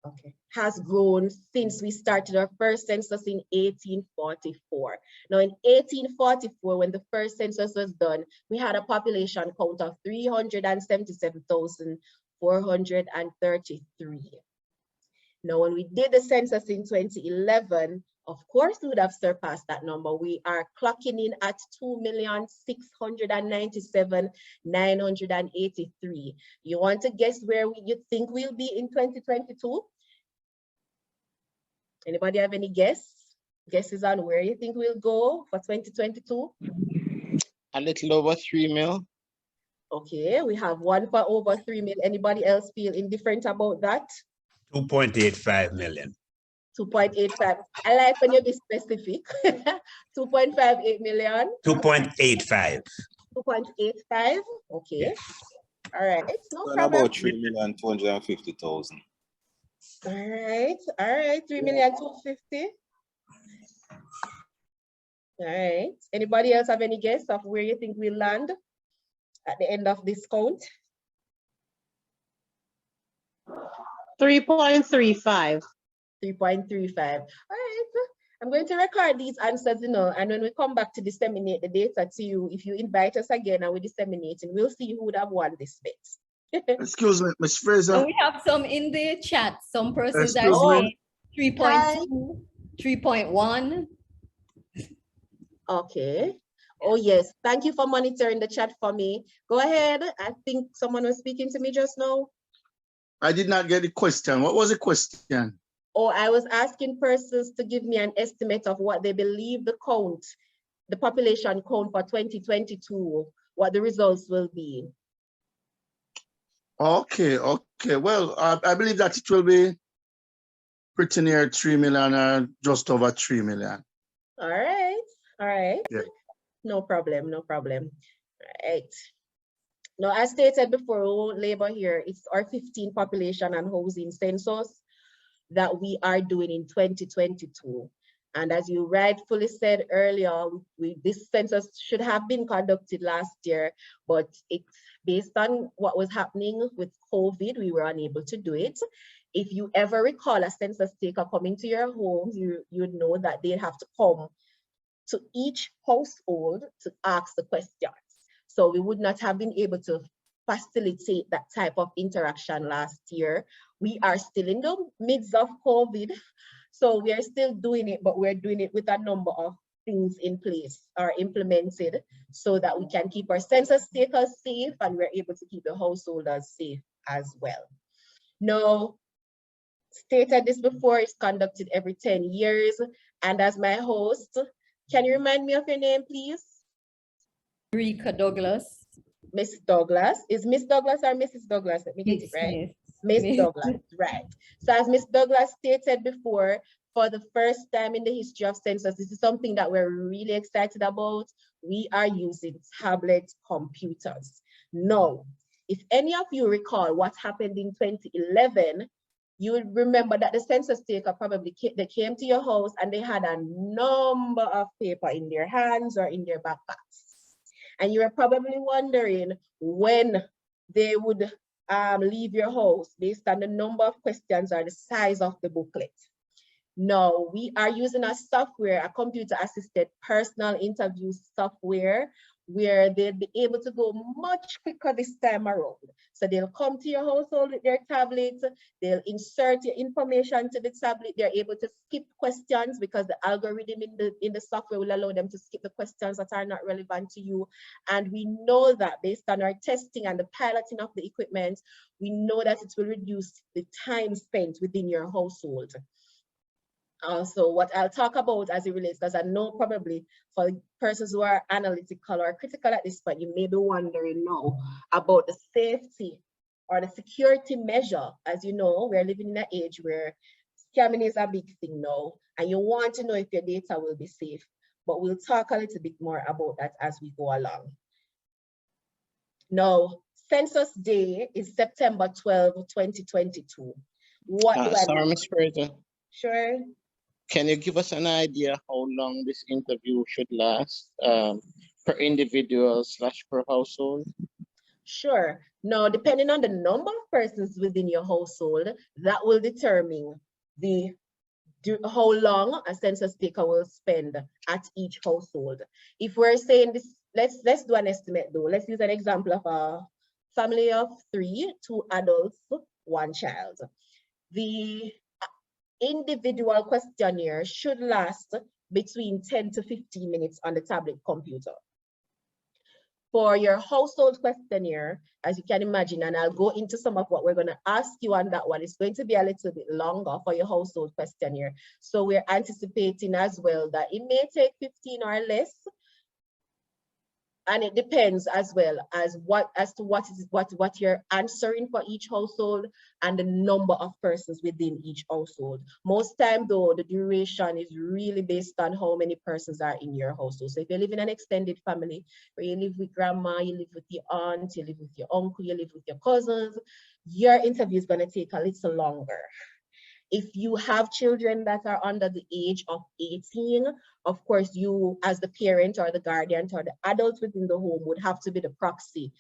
Okay, has grown since we started our first census in 1844. Now in 1844, when the first census was done, we had a population count of 377,433. Now, when we did the census in 2011, of course, we would have surpassed that number. We are clocking in at 2,697,983. You want to guess where you think we'll be in 2022? Anybody have any guesses on where you think we'll go for 2022? A little over 3 mil. Okay, we have one for over 3 mil. Anybody else feel indifferent about that? 2.85 million. 2.85. I like when you be specific. 2.58 million. 2.85. 2.85. Okay. All right. No Well, problem. about 3,250,000. All right. All right. 3,250,000. All right. Anybody else have any guess of where you think we'll land at the end of this count? 3.35. 3.35. All right. I'm going to record these answers, and when we come back to disseminate the data to you, if you invite us again and we disseminate, and we'll see who would have won this bet. Excuse me, Ms. Fraser. And we have some in the chat. Some persons are saying 3.2, 3.1. Okay. Oh, yes. Thank you for monitoring the chat for me. Go ahead. I think someone was speaking to me just now. I did not get the question. What was the question? Oh, I was asking persons to give me an estimate of what they believe the population count for 2022, what the results will be. Okay. Well, I believe that it will be pretty near 3 million or just over 3 million. All right. Yeah. No problem. All right. Now, as stated before, we won't labor here. It's our 15 population and housing census that we are doing in 2022. And as you rightfully said earlier, this census should have been conducted last year, but based on what was happening with COVID, we were unable to do it. If you ever recall a census taker coming to your homes, you would know that they have to come to each household to ask the questions. So we would not have been able to facilitate that type of interaction last year. We are still in the midst of COVID, so we are still doing it, but we're doing it with a number of things in place or implemented so that we can keep our census takers safe and we're able to keep the householders safe as well. Now, stated this before, it's conducted every 10 years. And as my host, can you remind me of your name, please? Rika Douglas. Miss Douglas. Is Miss Douglas or Mrs. Douglas? Let me get it right. Miss Douglas, right. So as Miss Douglas stated before, for the first time in the history of census, this is something that we're really excited about. We are using tablet computers. Now, if any of you recall what happened in 2011, you would remember that the census taker they came to your house and they had a number of paper in their hands or in their backpacks. And you were probably wondering when they would leave your house based on the number of questions or the size of the booklet. Now, we are using a software, a computer-assisted personal interview software, where they'll be able to go much quicker this time around. So they'll come to your household with their tablet, they'll insert your information to the tablet, they're able to skip questions because the algorithm in the software will allow them to skip the questions that are not relevant to you. And we know that based on our testing and the piloting of the equipment, we know that it will reduce the time spent within your household. Also, what I'll talk about as it relates, because I know probably for persons who are analytical or critical at this point, you may be wondering now about the safety or the security measure. As you know, we're living in an age where scamming is a big thing now, and you want to know if your data will be safe. But we'll talk a little bit more about that as we go along. Now, Census Day is September 12, 2022. What do I Sorry, Ms. Fraser. Sure. Can you give us an idea how long this interview should last per individual / per household? Sure. Now, depending on the number of persons within your household, that will determine how long a census taker will spend at each household. If we're saying this, let's do an estimate though. Let's use an example of a family of 3, 2 adults, 1 child. The individual questionnaire should last between 10 to 15 minutes on the tablet computer. For your household questionnaire, as you can imagine, and I'll go into some of what we're going to ask you on that one, it's going to be a little bit longer for your household questionnaire. So we're anticipating as well that it may take 15 or less. And it depends as well as what you're answering for each household and the number of persons within each household. Most time though, the duration is really based on how many persons are in your household. So if you live in an extended family where you live with grandma, you live with your aunt, you live with your uncle, you live with your cousins, your interview is going to take a little longer. If you have children that are under the age of 18, of course, you as the parent or the guardian or the adult within the home would have to be the proxy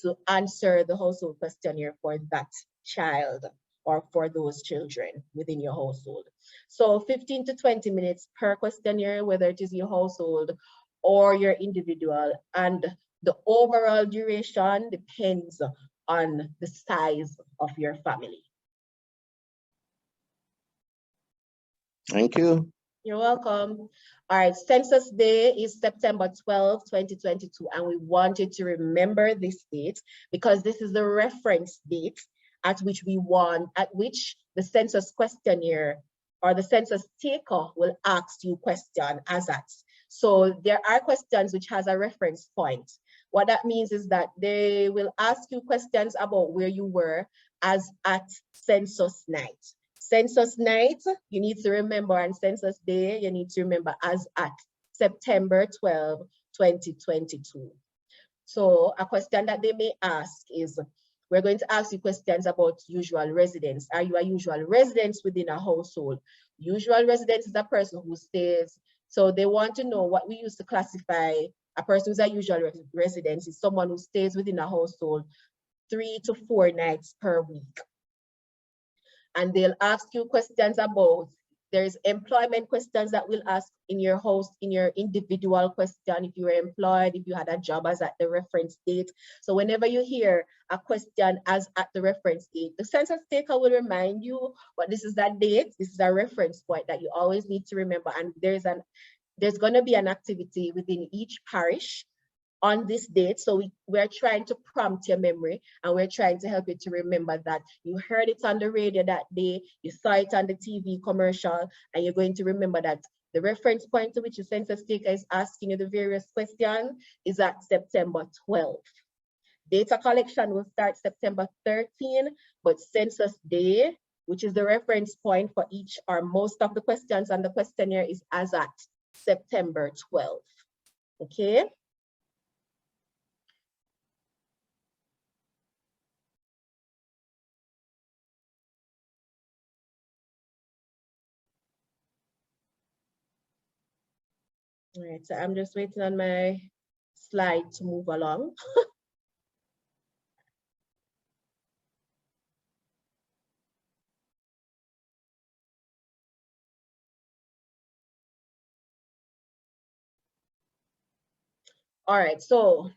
to answer the household questionnaire for that child or for those children within your household. So 15 to 20 minutes per questionnaire, whether it is your household or your individual, and the overall duration depends on the size of your family. Thank you. You're welcome. All right, Census Day is September 12, 2022, and we wanted to remember this date because this is the reference date at which the census questionnaire or the census taker will ask you question as at. So there are questions which has a reference point. What that means is that they will ask you questions about where you were as at census night. Census night, you need to remember, and Census Day, you need to remember as at September 12, 2022. So a question that they may ask is, we're going to ask you questions about usual residence. Are you a usual resident within a household? Usual resident is a person who stays, so they want to know what we use to classify a person who's a usual resident is someone who stays within a household 3 to 4 nights per week. And they'll ask you questions about, there's employment questions that we'll ask in your house, in your individual question, if you were employed, if you had a job as at the reference date. So whenever you hear a question as at the reference date, the census taker will remind you, but this is that date, this is a reference point that you always need to remember. And there's gonna be an activity within each parish on this date. So we're trying to prompt your memory and we're trying to help you to remember that you heard it on the radio that day, you saw it on the TV commercial, and you're going to remember that the reference point to which the census taker is asking you the various questions is at September 12th. Data collection will start September 13, but Census Day, which is the reference point for each or most of the questions on the questionnaire, is as at September 12th. Okay? All right, so I'm just waiting on my slide to move along. All right, so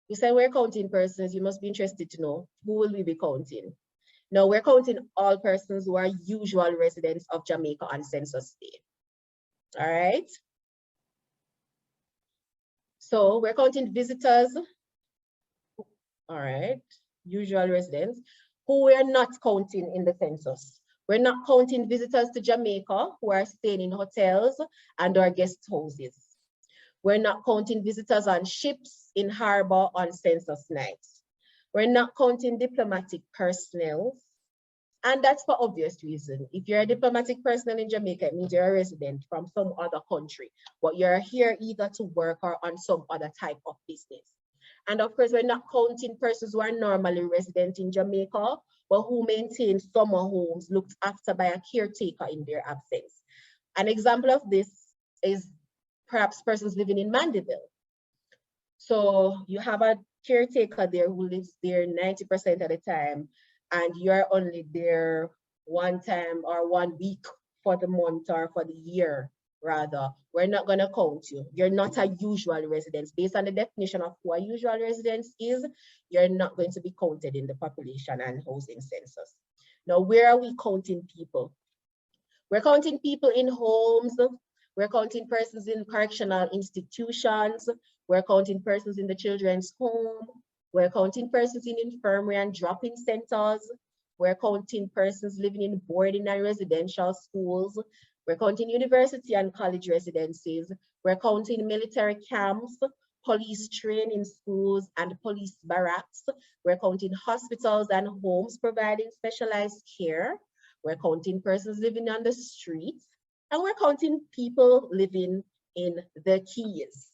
you said we're counting persons. You must be interested to know, who will we be counting? Now, we're counting all persons who are usual residents of Jamaica on Census Day. All right. So we're counting visitors. All right, usual residents who we're not counting in the census. We're not counting visitors to Jamaica who are staying in hotels and or guest houses. We're not counting visitors on ships in harbor on census nights. We're not counting diplomatic personnel. And that's for obvious reason. If you're a diplomatic personnel in Jamaica, it means you're a resident from some other country, but you're here either to work or on some other type of business. And of course, we're not counting persons who are normally resident in Jamaica, but who maintain summer homes looked after by a caretaker in their absence. An example of this is perhaps persons living in Mandeville. So you have a caretaker there who lives there 90% of the time, and you're only there one time or 1 week for the month or for the year, rather, we're not going to count you. You're not a usual resident. Based on the definition of who a usual resident is, you're not going to be counted in the population and housing census. Now, where are we counting people? We're counting people in homes. We're counting persons in correctional institutions. We're counting persons in the children's home. We're counting persons in infirmary and drop-in centers. We're counting persons living in boarding and residential schools. We're counting university and college residencies. We're counting military camps, police training schools, and police barracks. We're counting hospitals and homes providing specialized care. We're counting persons living on the streets, and we're counting people living in the keys.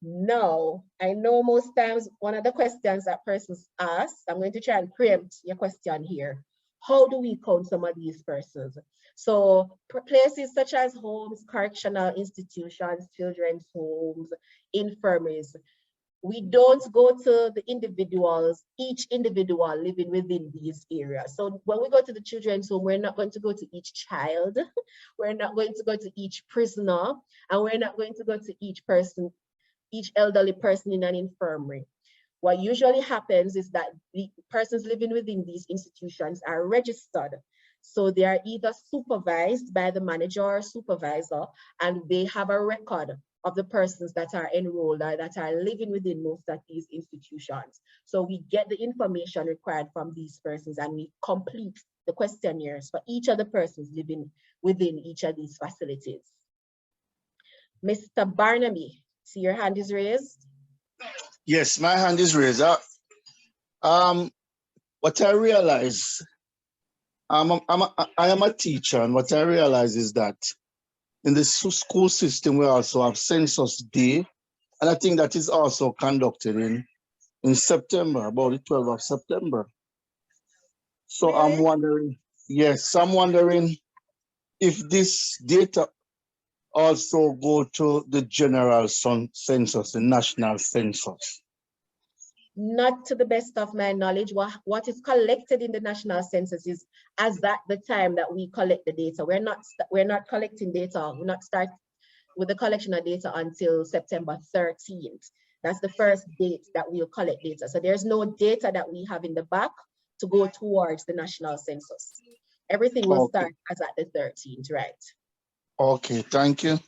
Now, I know most times one of the questions that persons ask, I'm going to try and preempt your question here. How do we count some of these persons? So places such as homes, correctional institutions, children's homes, infirmaries, we don't go to the individuals, each individual living within these areas. So when we go to the children's home, we're not going to go to each child, we're not going to go to each prisoner, and we're not going to go to each person, each elderly person in an infirmary. What usually happens is that the persons living within these institutions are registered. So they are either supervised by the manager or supervisor, and they have a record of the persons that are enrolled or that are living within most of these institutions. So we get the information required from these persons and we complete the questionnaires for each of the persons living within each of these facilities. Mr. Barnaby, see your hand is raised. Yes, my hand is raised. What I realize, I am a teacher, and what I realize is that in the school system, we also have Census Day, and I think that is also conducted in September, about the 12th of September. So Really? I'm wondering, yes, I'm wondering if this data also go to the general census, the national census. Not to the best of my knowledge. What is collected in the national census is as at the time that we collect the data. We're not collecting data. We're not start with the collection of data until September 13th. That's the first date that we'll collect data. So there's no data that we have in the back to go towards the national census. Everything will start as at the 13th, right? Okay, thank you.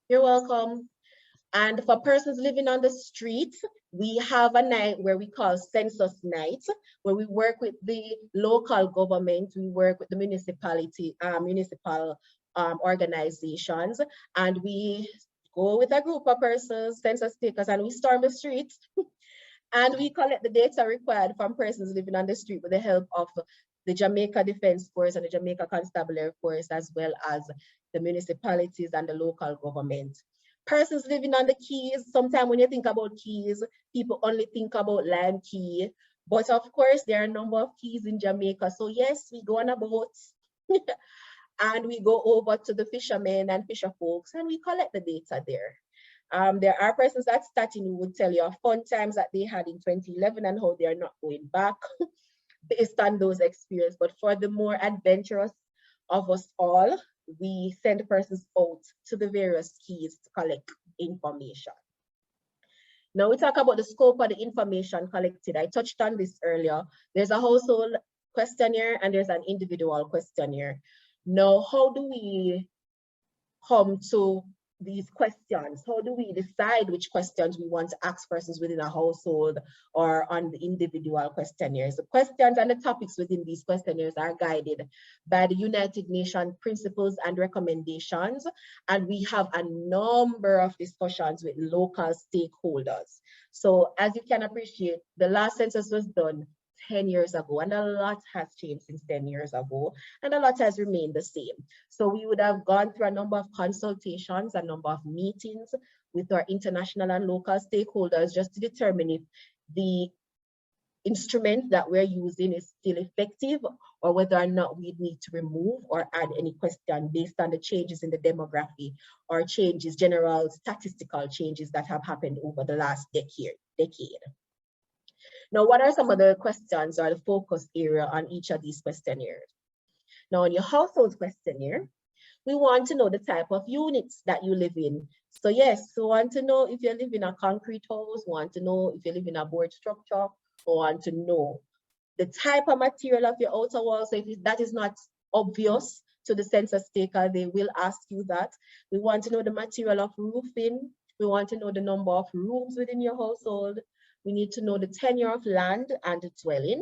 You're welcome. And for persons living on the street, we have a night where we call Census Night, where we work with the local government, we work with the municipality, municipal organizations, and we go with a group of persons, census takers, and we storm the streets, and we collect the data required from persons living on the street with the help of the Jamaica Defense Force and the Jamaica Constabulary Force, as well as the municipalities and the local government. Persons living on the keys, sometimes when you think about keys, people only think about land key. But of course, there are a number of keys in Jamaica. So yes, we go on a boat and we go over to the fishermen and fisher folks and we collect the data there. There are persons at Statin who would tell you of fun times that they had in 2011 and how they are not going back based on those experiences. But for the more adventurous of us all, we send persons out to the various keys to collect information. Now we talk about the scope of the information collected. I touched on this earlier. There's a household questionnaire and there's an individual questionnaire. Now, how do we come to these questions? How do we decide which questions we want to ask persons within a household or on the individual questionnaires? The questions and the topics within these questionnaires are guided by the United Nations principles and recommendations, and we have a number of discussions with local stakeholders. So as you can appreciate, the last census was done 10 years ago, and a lot has changed since 10 years ago, and a lot has remained the same. So we would have gone through a number of consultations, a number of meetings with our international and local stakeholders just to determine if the instrument that we're using is still effective or whether or not we need to remove or add any question based on the changes in the demography or changes, general statistical changes that have happened over the last decade. Now, what are some of the questions or the focus area on each of these questionnaires? Now, on your household questionnaire, we want to know the type of units that you live in. So yes, we want to know if you live in a concrete house, want to know if you live in a board structure, or want to know the type of material of your outer wall. So if that is not obvious to the census taker, they will ask you that. We want to know the material of roofing. We want to know the number of rooms within your household. We need to know the tenure of land and the dwelling.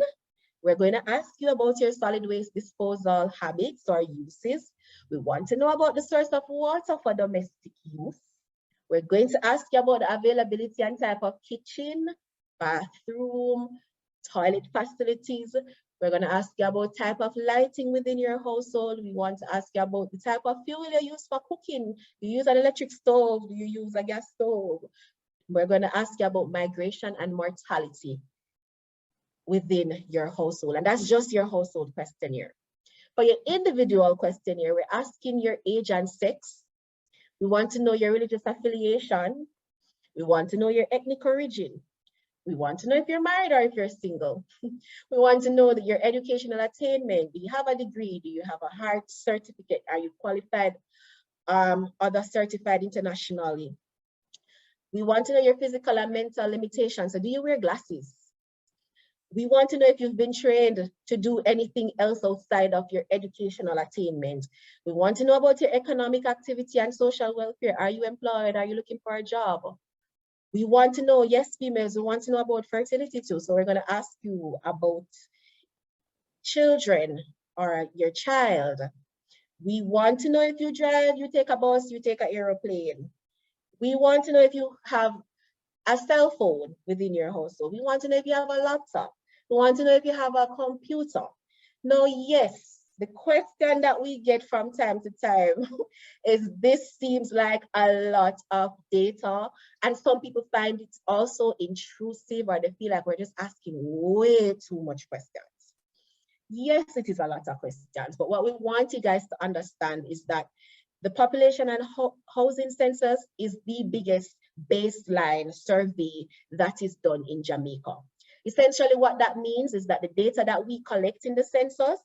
We're going to ask you about your solid waste disposal habits or uses. We want to know about the source of water for domestic use. We're going to ask you about the availability and type of kitchen, bathroom, toilet facilities. We're going to ask you about type of lighting within your household. We want to ask you about the type of fuel you use for cooking. Do you use an electric stove? Do you use a gas stove? We're going to ask you about migration and mortality within your household. And that's just your household questionnaire. For your individual questionnaire, we're asking your age and sex. We want to know your religious affiliation. We want to know your ethnic origin. We want to know if you're married or if you're single. We want to know that your educational attainment. Do you have a degree? Do you have a heart certificate? Are you qualified, other certified internationally? We want to know your physical and mental limitations. So do you wear glasses? We want to know if you've been trained to do anything else outside of your educational attainment. We want to know about your economic activity and social welfare. Are you employed? Are you looking for a job? We want to know, yes, females, we want to know about fertility too. So we're going to ask you about children or your child. We want to know if you drive, you take a bus, you take an airplane. We want to know if you have a cell phone within your household. We want to know if you have a laptop. We want to know if you have a computer. Now, yes, the question that we get from time to time is this seems like a lot of data, and some people find it also intrusive, or they feel like we're just asking way too much questions. Yes, it is a lot of questions, but what we want you guys to understand is that the population and housing census is the biggest baseline survey that is done in Jamaica. Essentially, what that means is that the data that we collect in the census,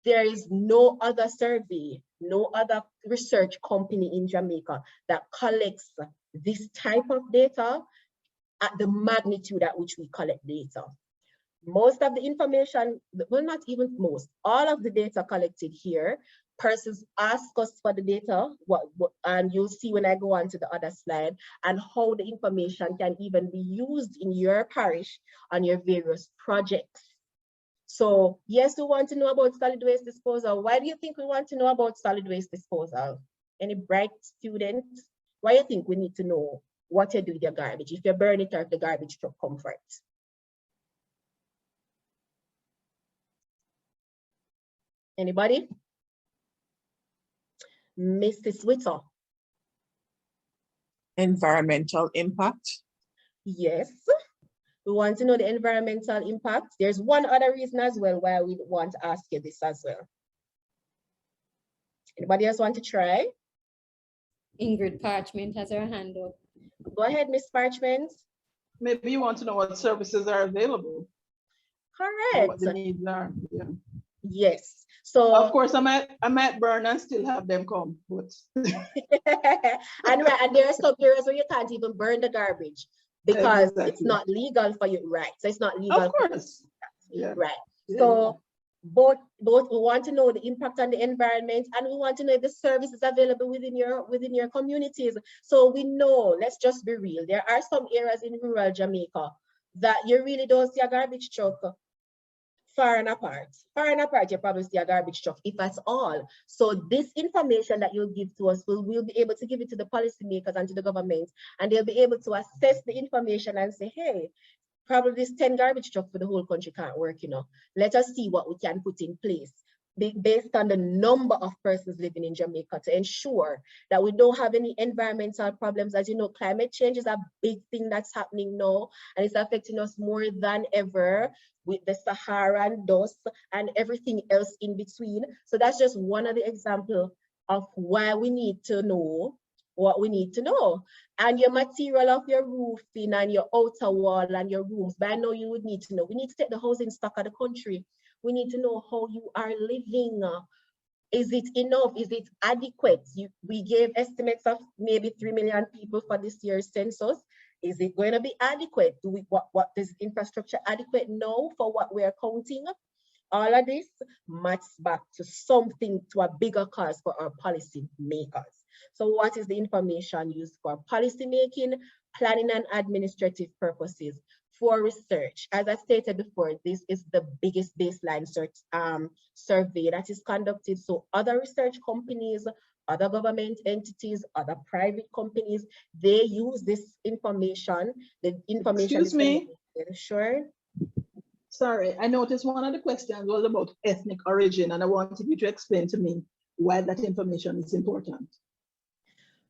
there is no other survey, no other research company in Jamaica that collects this type of data at the magnitude at which we collect data. Most of the information, well, not even most, all of the data collected here, persons ask us for the data, and you'll see when I go on to the other slide, and how the information can even be used in your parish on your various projects. So yes, we want to know about solid waste disposal. Why do you think we want to know about solid waste disposal? Any bright students? Why do you think we need to know what you do with your garbage? If you burn it or if the garbage truck comes for it? Anybody? Mrs. Witter. Environmental impact. Yes. We want to know the environmental impact. There's one other reason as well why we want to ask you this as well. Anybody else want to try? Ingrid Parchment has her hand up. Go ahead, Miss Parchment. Maybe you want to know what services are available. Correct. What the needs are. Yeah. Yes. So of course I might burn and still have them come, but and there are some areas where you can't even burn the garbage because it's not legal for you, right? So it's not legal. Of course. Yeah. Right. So both we want to know the impact on the environment, and we want to know if the service is available within your communities. So we know, let's just be real, there are some areas in rural Jamaica that you really don't see a garbage truck. Far and apart, you probably see a garbage truck, if at all. So this information that you'll give to us, we'll be able to give it to the policymakers and to the government, and they'll be able to assess the information and say, hey, probably this 10 garbage truck for the whole country can't work, Let us see what we can put in place based on the number of persons living in Jamaica to ensure that we don't have any environmental problems. As you know, climate change is a big thing that's happening now, and it's affecting us more than ever with the Saharan dust and everything else in between. So that's just one of the examples of why we need to know what we need to know. And your material of your roofing and your outer wall and your rooms, by now you would need to know. We need to take the housing stock of the country. We need to know how you are living. Is it enough? Is it adequate? We gave estimates of maybe 3 million people for this year's census. Is it going to be adequate? What is infrastructure adequate now for what we're counting? All of this maps back to something, to a bigger cause for our policy makers. So what is the information used for policy making, planning and administrative purposes? For research, as I stated before, this is the biggest baseline survey that is conducted. So other research companies, other government entities, other private companies, they use this information. The information. Excuse me. Sure. Sorry, I noticed one of the questions was about ethnic origin, and I wanted you to explain to me why that information is important.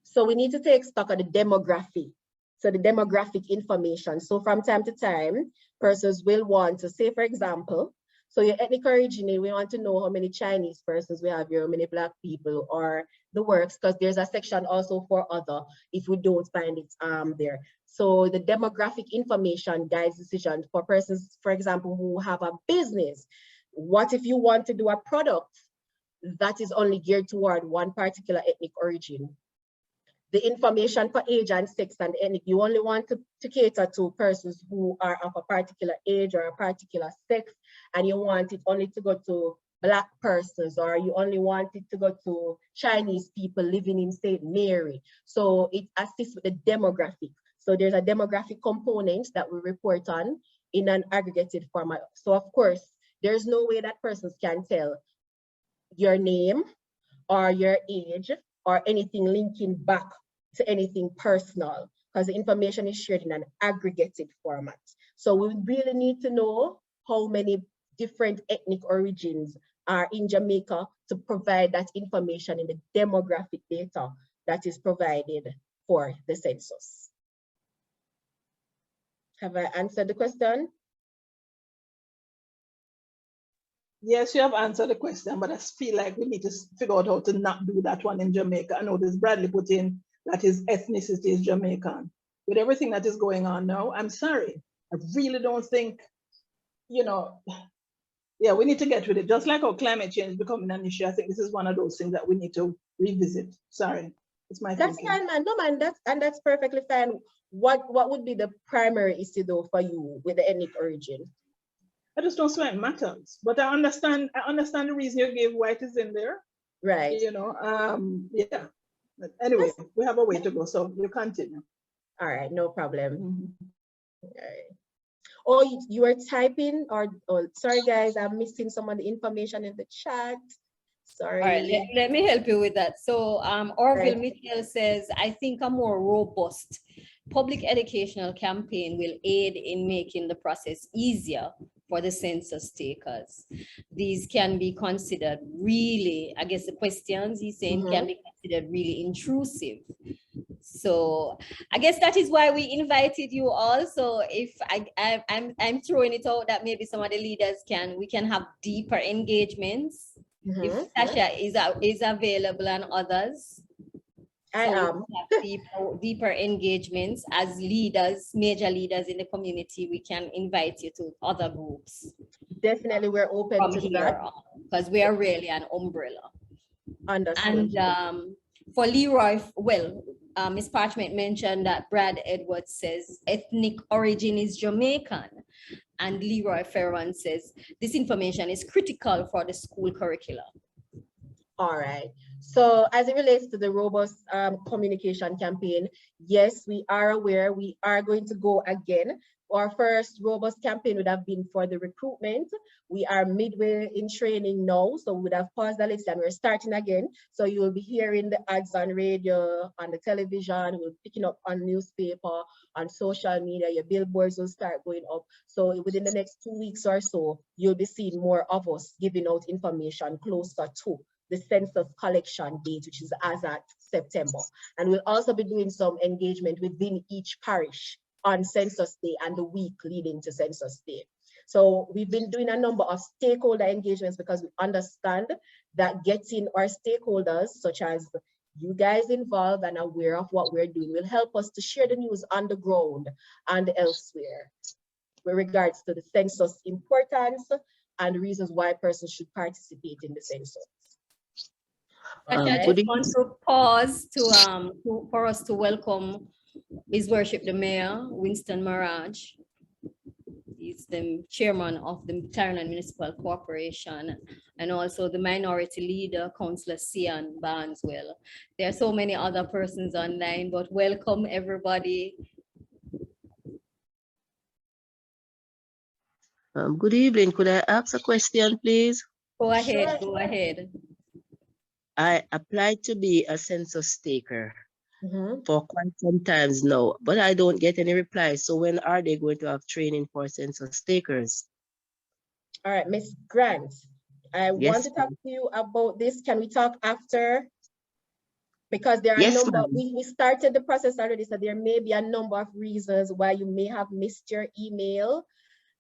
So we need to take stock of the demographic. So the demographic information. So from time to time, persons will want to say, for example, so your ethnic origin, we want to know how many Chinese persons we have here, how many Black people, or the works, because there's a section also for other, if we don't find it there. So the demographic information guides decision for persons, for example, who have a business. What if you want to do a product that is only geared toward one particular ethnic origin? The information for age and sex and ethnic, you only want to cater to persons who are of a particular age or a particular sex, and you want it only to go to Black persons, or you only want it to go to Chinese people living in St. Mary. So it assists with the demographic. So there's a demographic component that we report on in an aggregated format. So of course, there's no way that persons can tell your name or your age or anything linking back to anything personal, because the information is shared in an aggregated format. So we really need to know how many different ethnic origins are in Jamaica to provide that information in the demographic data that is provided for the census. Have I answered the question? Yes, you have answered the question, but I feel like we need to figure out how to not do that one in Jamaica. I noticed Bradley put in that his ethnicity is Jamaican. With everything that is going on now, I'm sorry. I really don't think, you know, yeah, we need to get with it. Just like how climate change is becoming an issue, I think this is one of those things that we need to revisit. Sorry, it's my That's thinking. fine, man. No, man, that's perfectly fine. What would be the primary issue though for you with the ethnic origin? I just don't swear it matters, but I understand the reason you gave why it is in there. Right. You know, yeah. But anyway, we have a way to go, so you continue. All right, no problem. Mm-hmm. All right. Oh, you are typing, or sorry guys, I'm missing some of the information in the chat. Sorry. All right, let me help you with that. So Orville Right. Mitchell says, I think a more robust public educational campaign will aid in making the process easier for the census takers. These can be considered really, I guess the questions he's saying can be considered really intrusive. So I guess that is why we invited you all. So if I'm throwing it out that maybe some of the leaders we can have deeper engagements. If Tasha is available and others. I am. Deeper engagements as leaders, major leaders in the community, we can invite you to other groups. Definitely, we're open to that. Because we are really an umbrella. Understood. And for Leroy, well, Ms. Parchment mentioned that Brad Edwards says ethnic origin is Jamaican. And Leroy Ferron says this information is critical for the school curricula. All right. So as it relates to the robust communication campaign, yes, we are aware we are going to go again. Our first robust campaign would have been for the recruitment. We are midway in training now, so we would have paused a little and we're starting again. So you will be hearing the ads on radio, on the television, we're picking up on newspaper, on social media, your billboards will start going up. So within the next 2 weeks or so, you'll be seeing more of us giving out information closer to the census collection date, which is as at September. And we'll also be doing some engagement within each parish on Census Day and the week leading to Census Day. So we've been doing a number of stakeholder engagements because we understand that getting our stakeholders, such as you guys involved and aware of what we're doing will help us to share the news on the ground and elsewhere with regards to the census importance and reasons why persons should participate in the census. I just want to pause for us to welcome His Worship the Mayor, Winston Maraj. He's the chairman of the Clarendon Municipal Corporation, and also the minority leader, Councillor Sian Barneswell. There are so many other persons online, but welcome everybody. Good evening. Could I ask a question, please? Go ahead, go ahead. I applied to be a census taker for quite some times now, but I don't get any replies. So when are they going to have training for census takers? All right, Ms. Grant, I want to talk to you about this. Can we talk after? Because there are a number, we started the process already, so there may be a number of reasons why you may have missed your email.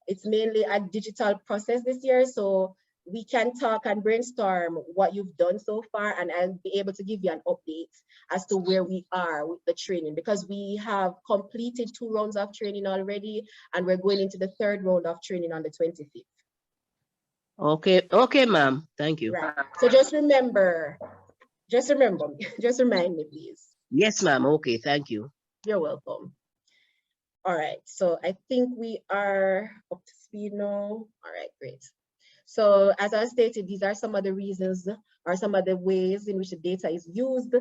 It's mainly a digital process this year, so we can talk and brainstorm what you've done so far, and I'll be able to give you an update as to where we are with the training, because we have completed 2 rounds of training already, and we're going into the 3rd round of training on the 25th. Okay, ma'am. Thank you. Right. So just remind me, please. Yes, ma'am. Okay, thank you. You're welcome. All right, so I think we are up to speed now. All right, great. So as I stated, these are some of the reasons or some of the ways in which the data is used.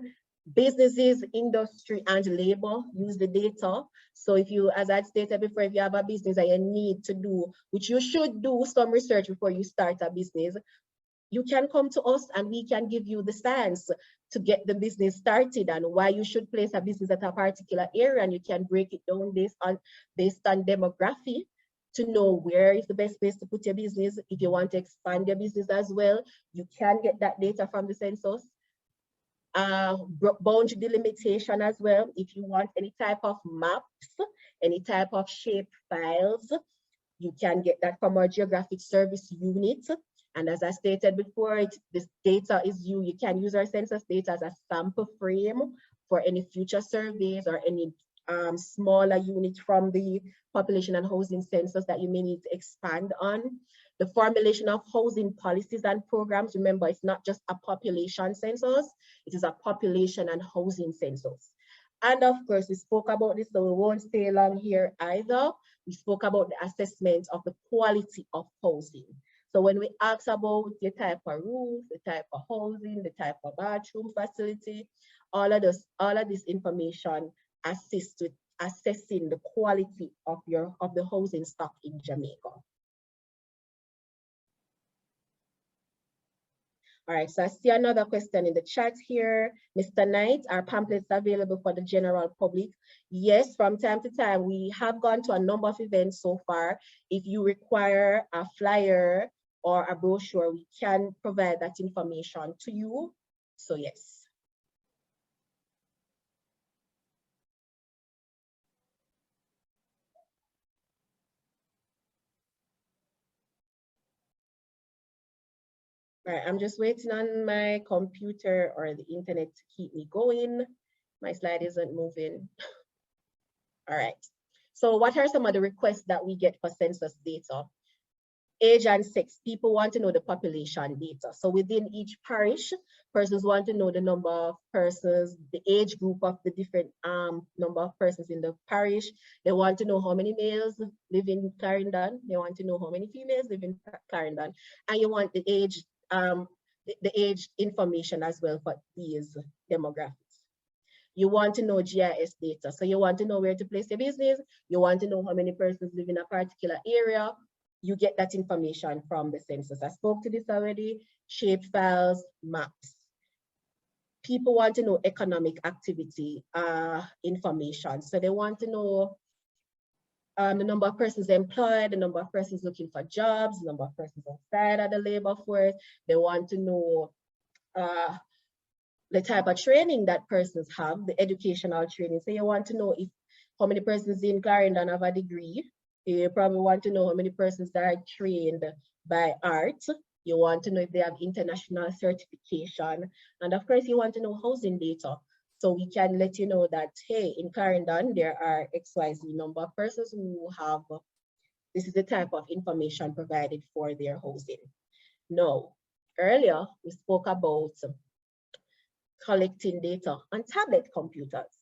Businesses, industry, and labor use the data. So if you, as I stated before, if you have a business and you need to do, which you should do some research before you start a business, you can come to us and we can give you the science to get the business started and why you should place a business at a particular area, and you can break it down based on demography to know where is the best place to put your business. If you want to expand your business as well, you can get that data from the census. Boundary delimitation as well. If you want any type of maps, any type of shape files, you can get that from our geographic service unit. And as I stated before, this data is you can use our census data as a sample frame for any future surveys or any smaller unit from the population and housing census that you may need to expand on. The formulation of housing policies and programs. Remember, it's not just a population census, it is a population and housing census. And of course, we spoke about this, so we won't stay long here either. We spoke about the assessment of the quality of housing. So when we ask about the type of roof, the type of housing, the type of bathroom facility, all of this information assists with assessing the quality of the housing stock in Jamaica. All right, so I see another question in the chat here. Mr. Knight, are pamphlets available for the general public? Yes, from time to time, we have gone to a number of events so far. If you require a flyer or a brochure, we can provide that information to you. So yes. All right, I'm just waiting on my computer or the internet to keep me going. My slide isn't moving. All right, so what are some of the requests that we get for census data? Age and sex, people want to know the population data. So within each parish, persons want to know the number of persons, the age group of the different number of persons in the parish. They want to know how many males live in Clarendon. They want to know how many females live in Clarendon. And you want the age information as well for these demographics. You want to know GIS data. So you want to know where to place your business. You want to know how many persons live in a particular area. You get that information from the census. I spoke to this already. Shape files, maps. People want to know economic activity information. So they want to know the number of persons employed, the number of persons looking for jobs, the number of persons outside of the labor force. They want to know the type of training that persons have, the educational training. So you want to know how many persons in Clarendon have a degree. You probably want to know how many persons that are trained by art. You want to know if they have international certification. And of course, you want to know housing data. So we can let you know that, hey, in Clarendon, there are XYZ number of persons who have, this is the type of information provided for their housing. Now, earlier, we spoke about collecting data on tablet computers.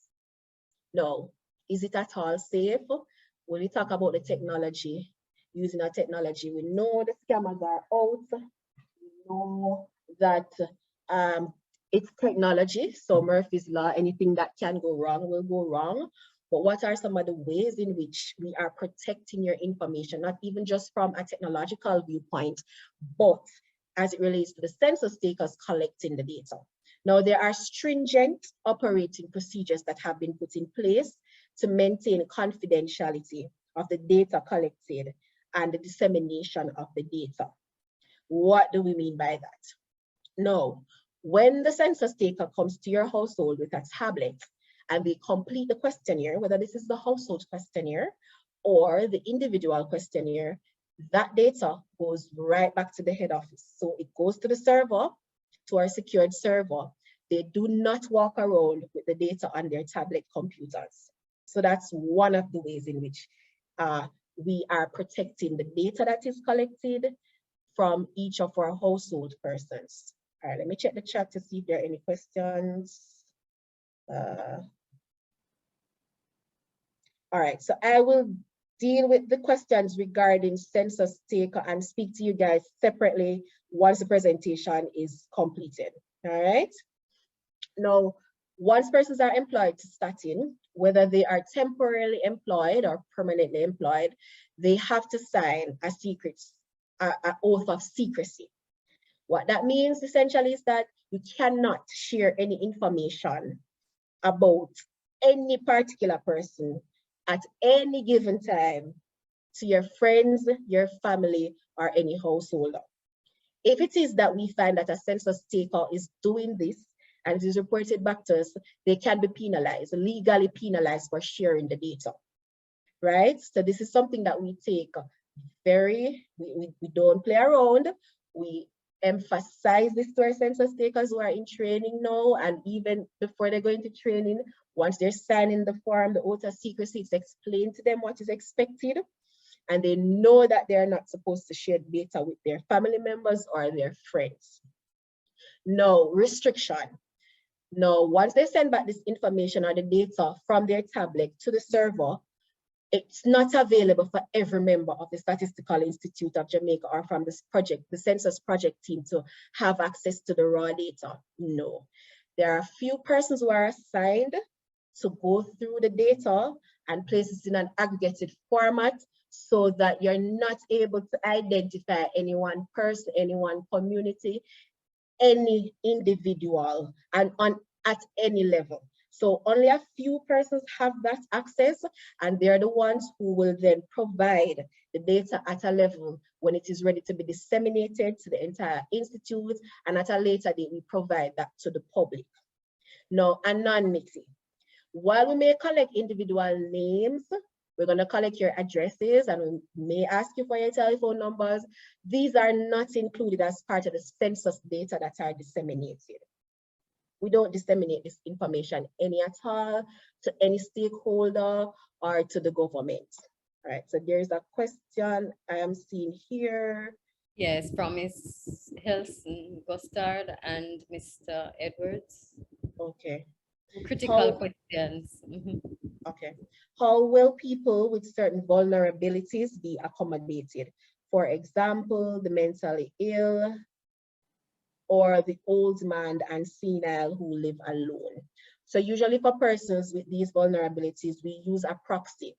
Now, is it at all safe? When we talk about the technology, using our technology, we know the scammers are out. We know that it's technology, so Murphy's Law, anything that can go wrong will go wrong. But what are some of the ways in which we are protecting your information, not even just from a technological viewpoint, but as it relates to the census takers collecting the data? Now, there are stringent operating procedures that have been put in place to maintain confidentiality of the data collected and the dissemination of the data. What do we mean by that? Now, when the census taker comes to your household with a tablet and they complete the questionnaire, whether this is the household questionnaire or the individual questionnaire, that data goes right back to the head office. So it goes to the server, to our secured server. They do not walk around with the data on their tablet computers. So that's one of the ways in which we are protecting the data that is collected from each of our household persons. All right, let me check the chat to see if there are any questions. All right, so I will deal with the questions regarding census taker and speak to you guys separately once the presentation is completed. All right. Now, once persons are employed to Statin, whether they are temporarily employed or permanently employed, they have to sign a oath of secrecy. What that means essentially is that you cannot share any information about any particular person at any given time to your friends, your family, or any householder. If it is that we find that a census taker is doing this and it is reported back to us, they can be penalized, legally penalized for sharing the data, right? So this is something that we take we don't play around. We emphasize this to our census takers who are in training now, and even before they go into training, once they're signing the form, the oath of secrecy, it's explained to them what is expected, and they know that they're not supposed to share data with their family members or their friends. No restriction. Now, once they send back this information or the data from their tablet to the server, it's not available for every member of the Statistical Institute of Jamaica or from this project, the census project team, to have access to the raw data. No. There are a few persons who are assigned to go through the data and place it in an aggregated format so that you're not able to identify any one person, any one community, any individual, and at any level. So only a few persons have that access, and they're the ones who will then provide the data at a level when it is ready to be disseminated to the entire institute, and at a later date, we provide that to the public. Now, anonymity. While we may collect individual names, we're going to collect your addresses and we may ask you for your telephone numbers. These are not included as part of the census data that are disseminated. We don't disseminate this information any at all to any stakeholder or to the government. All right, so there's a question I am seeing here. Yes, from Ms. Hilson Gostard and Mr. Edwards. Okay. Critical questions. Okay. How will people with certain vulnerabilities be accommodated? For example, the mentally ill or the old man and senile who live alone. So usually for persons with these vulnerabilities, we use a proxy.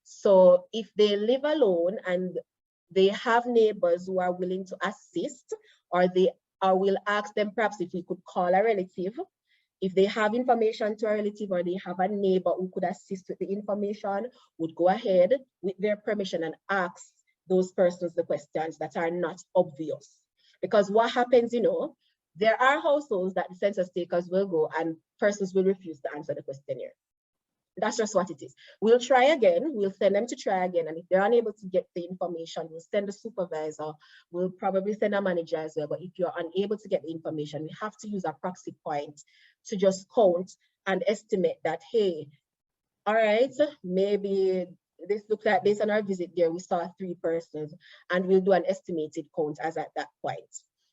So if they live alone and they have neighbors who are willing to assist, or we'll ask them perhaps if we could call a relative. If they have information to a relative or they have a neighbor who could assist with the information, would go ahead with their permission and ask those persons the questions that are not obvious. Because what happens, there are households that the census takers will go and persons will refuse to answer the questionnaire. That's just what it is. We'll try again. We'll send them to try again. And if they're unable to get the information, we'll send a supervisor. We'll probably send a manager as well. But if you're unable to get the information, we have to use a proxy point to just count and estimate that, hey, all right, maybe this looks like based on our visit there, we saw 3 persons, and we'll do an estimated count as at that point,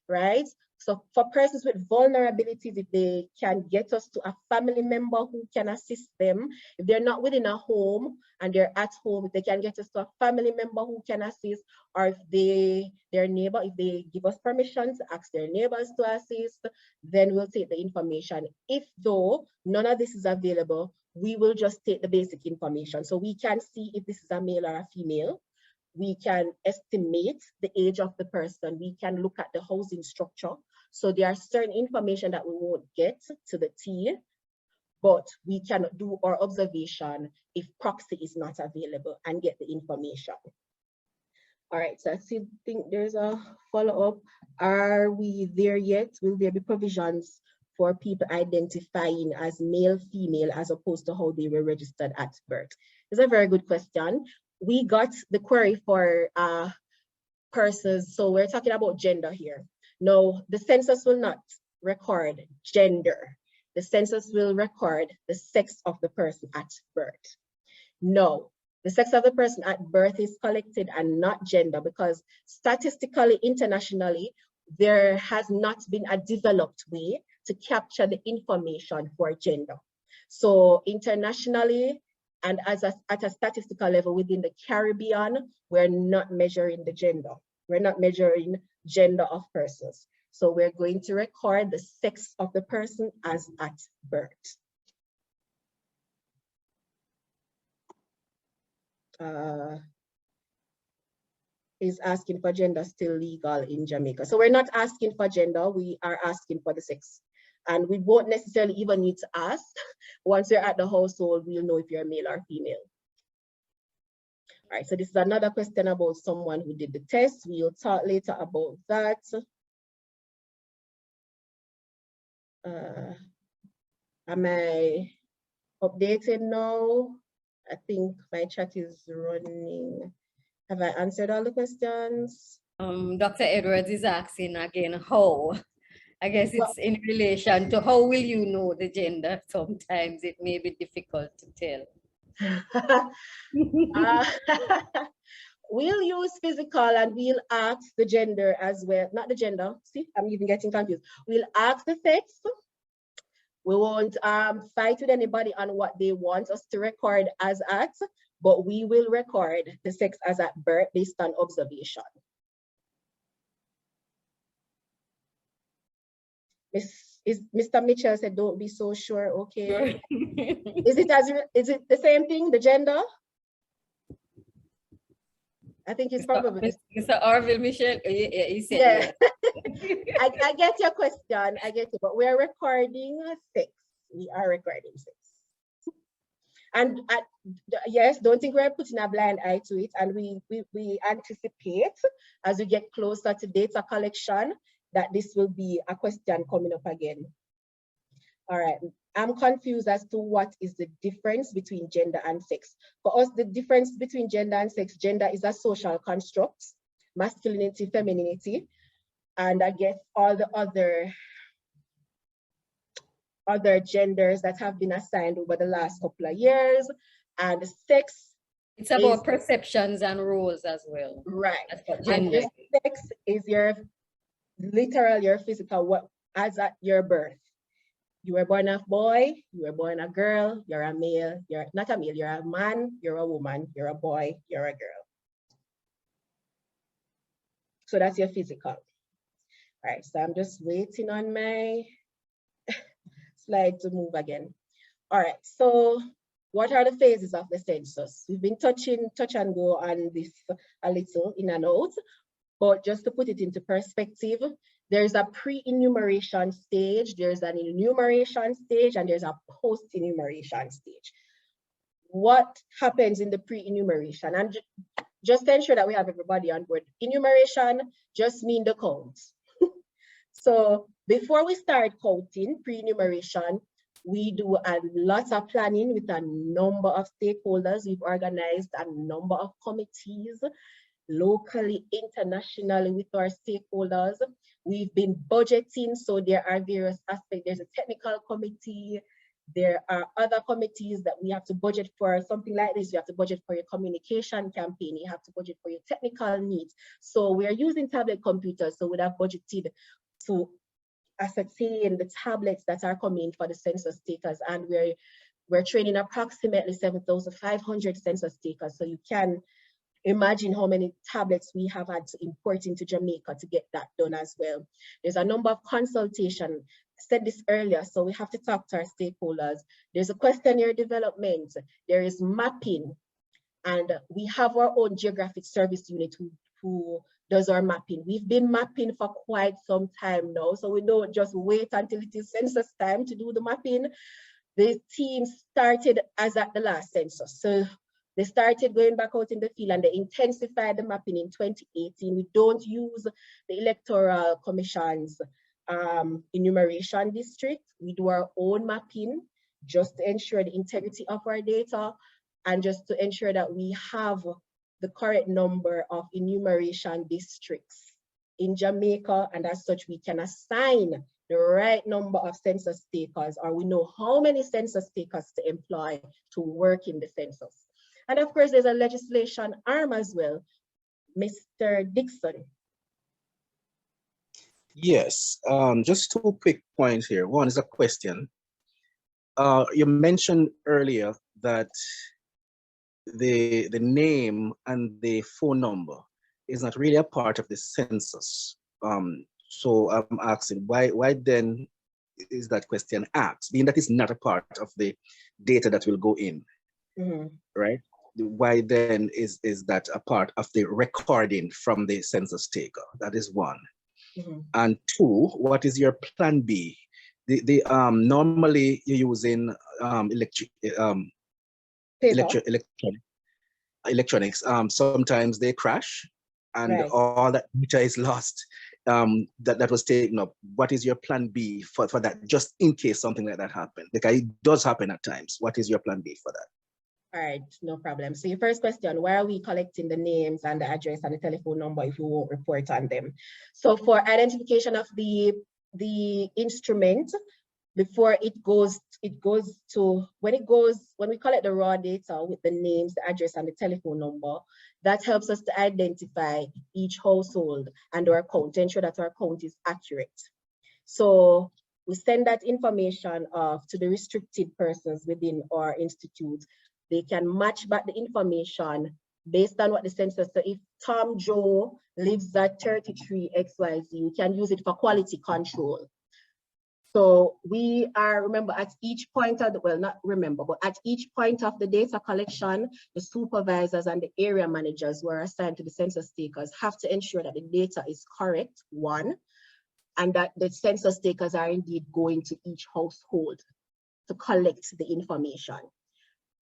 right? So for persons with vulnerabilities, if they can get us to a family member who can assist them, if they're not within a home and they're at home, if they can get us to a family member who can assist, or if their neighbor, if they give us permission to ask their neighbors to assist, then we'll take the information. If though none of this is available, we will just take the basic information. So we can see if this is a male or a female. We can estimate the age of the person. We can look at the housing structure. So there are certain information that we won't get to the T, but we can do our observation if proxy is not available and get the information. All right, so I think there's a follow-up. Are we there yet? Will there be provisions for people identifying as male, female, as opposed to how they were registered at birth? It's a very good question. We got the query for persons, so we're talking about gender here. No, the census will not record gender. The census will record the sex of the person at birth. No, the sex of the person at birth is collected and not gender, because statistically, internationally, there has not been a developed way to capture the information for gender. So internationally, and at a statistical level within the Caribbean, we're not measuring the gender. We're not measuring gender of persons. So we're going to record the sex of the person as at birth. Is asking for gender still legal in Jamaica? So we're not asking for gender, we are asking for the sex. And we won't necessarily even need to ask. Once you're at the household, we'll know if you're male or female. All right, so this is another question about someone who did the test. We'll talk later about that. Am I updated now? I think my chat is running. Have I answered all the questions? Dr. Edwards is asking again, how? I guess it's in relation to how will you know the gender? Sometimes it may be difficult to tell. We'll use physical and we'll ask the gender as well. Not the gender. See, I'm even getting confused. We'll ask the sex. We won't fight with anybody on what they want us to record as at, but we will record the sex as at birth based on observation. Mr. Mitchell said, don't be so sure. Okay. Is it the same thing, the gender? I think it's probably Mr. Orville Michel, he said yeah. I get your question. I get it, but we're recording sex. We are recording sex. And yes, don't think we're putting a blind eye to it. And we anticipate as we get closer to data collection that this will be a question coming up again. All right, I'm confused as to what is the difference between gender and sex. For us, the difference between gender and sex, gender is a social construct, masculinity, femininity, and I guess all the other genders that have been assigned over the last couple of years. And sex, it's about perceptions and roles as well. Right. And your sex is your literal, your physical, what as at your birth. You were born a boy, you were born a girl, you're a male, you're not a male, you're a man, you're a woman, you're a boy, you're a girl. So that's your physical. All right, so I'm just waiting on my slide to move again. All right, so what are the phases of the census? We've been touch and go on this a little in and out, but just to put it into perspective, there's a pre-enumeration stage, there's an enumeration stage, and there's a post-enumeration stage. What happens in the pre-enumeration? And just to ensure that we have everybody on board, enumeration just means the count. So before we start counting pre-enumeration, We do a lot of planning with a number of stakeholders. We've organized a number of committees, locally, internationally, with our stakeholders. We've been budgeting, so there are various aspects. There's a technical committee. There are other committees that we have to budget for. Something like this, you have to budget for your communication campaign. You have to budget for your technical needs. So we are using tablet computers, so we have budgeted to ascertain the tablets that are coming for the census takers, and we're training approximately 7,500 census takers. So you can imagine how many tablets we have had to import into Jamaica to get that done as well. There's a number of consultation. I said this earlier, so we have to talk to our stakeholders. There's a questionnaire development, there is mapping, and we have our own geographic service unit who does our mapping. We've been mapping for quite some time now, so we don't just wait until it is census time to do the mapping. The team started as at the last census. So they started going back out in the field and they intensified the mapping in 2018. We don't use the Electoral Commission's enumeration district. We do our own mapping just to ensure the integrity of our data and just to ensure that we have the correct number of enumeration districts in Jamaica, and as such we can assign the right number of census takers, or we know how many census takers to employ to work in the census. And of course, there's a legislation arm as well. Mr. Dixon. Yes, just 2 quick points here. One is a question. You mentioned earlier that the name and the phone number is not really a part of the census. So I'm asking, why then is that question asked, being that it's not a part of the data that will go in, right? Why then is that a part of the recording from the census taker? That is one. And two, what is your plan B? Normally you're using electronics. Sometimes they crash and all that data is lost. That was taken up. What is your plan B for that, just in case something like that happens? Because it does happen at times. What is your plan B for that? All right, no problem. So your first question, why are we collecting the names and the address and the telephone number if we won't report on them? So for identification of the instrument, before it goes to, when we collect the raw data with the names, the address, and the telephone number, that helps us to identify each household and our account to ensure that our account is accurate. So we send that information off to the restricted persons within our institute. They can match back the information based on what the census. So if Tom Joe lives at 33 XYZ, we can use it for quality control. So we are, remember, at each point of the, well, not remember, but at each point of the data collection, the supervisors and the area managers who are assigned to the census takers have to ensure that the data is correct, one, and that the census takers are indeed going to each household to collect the information.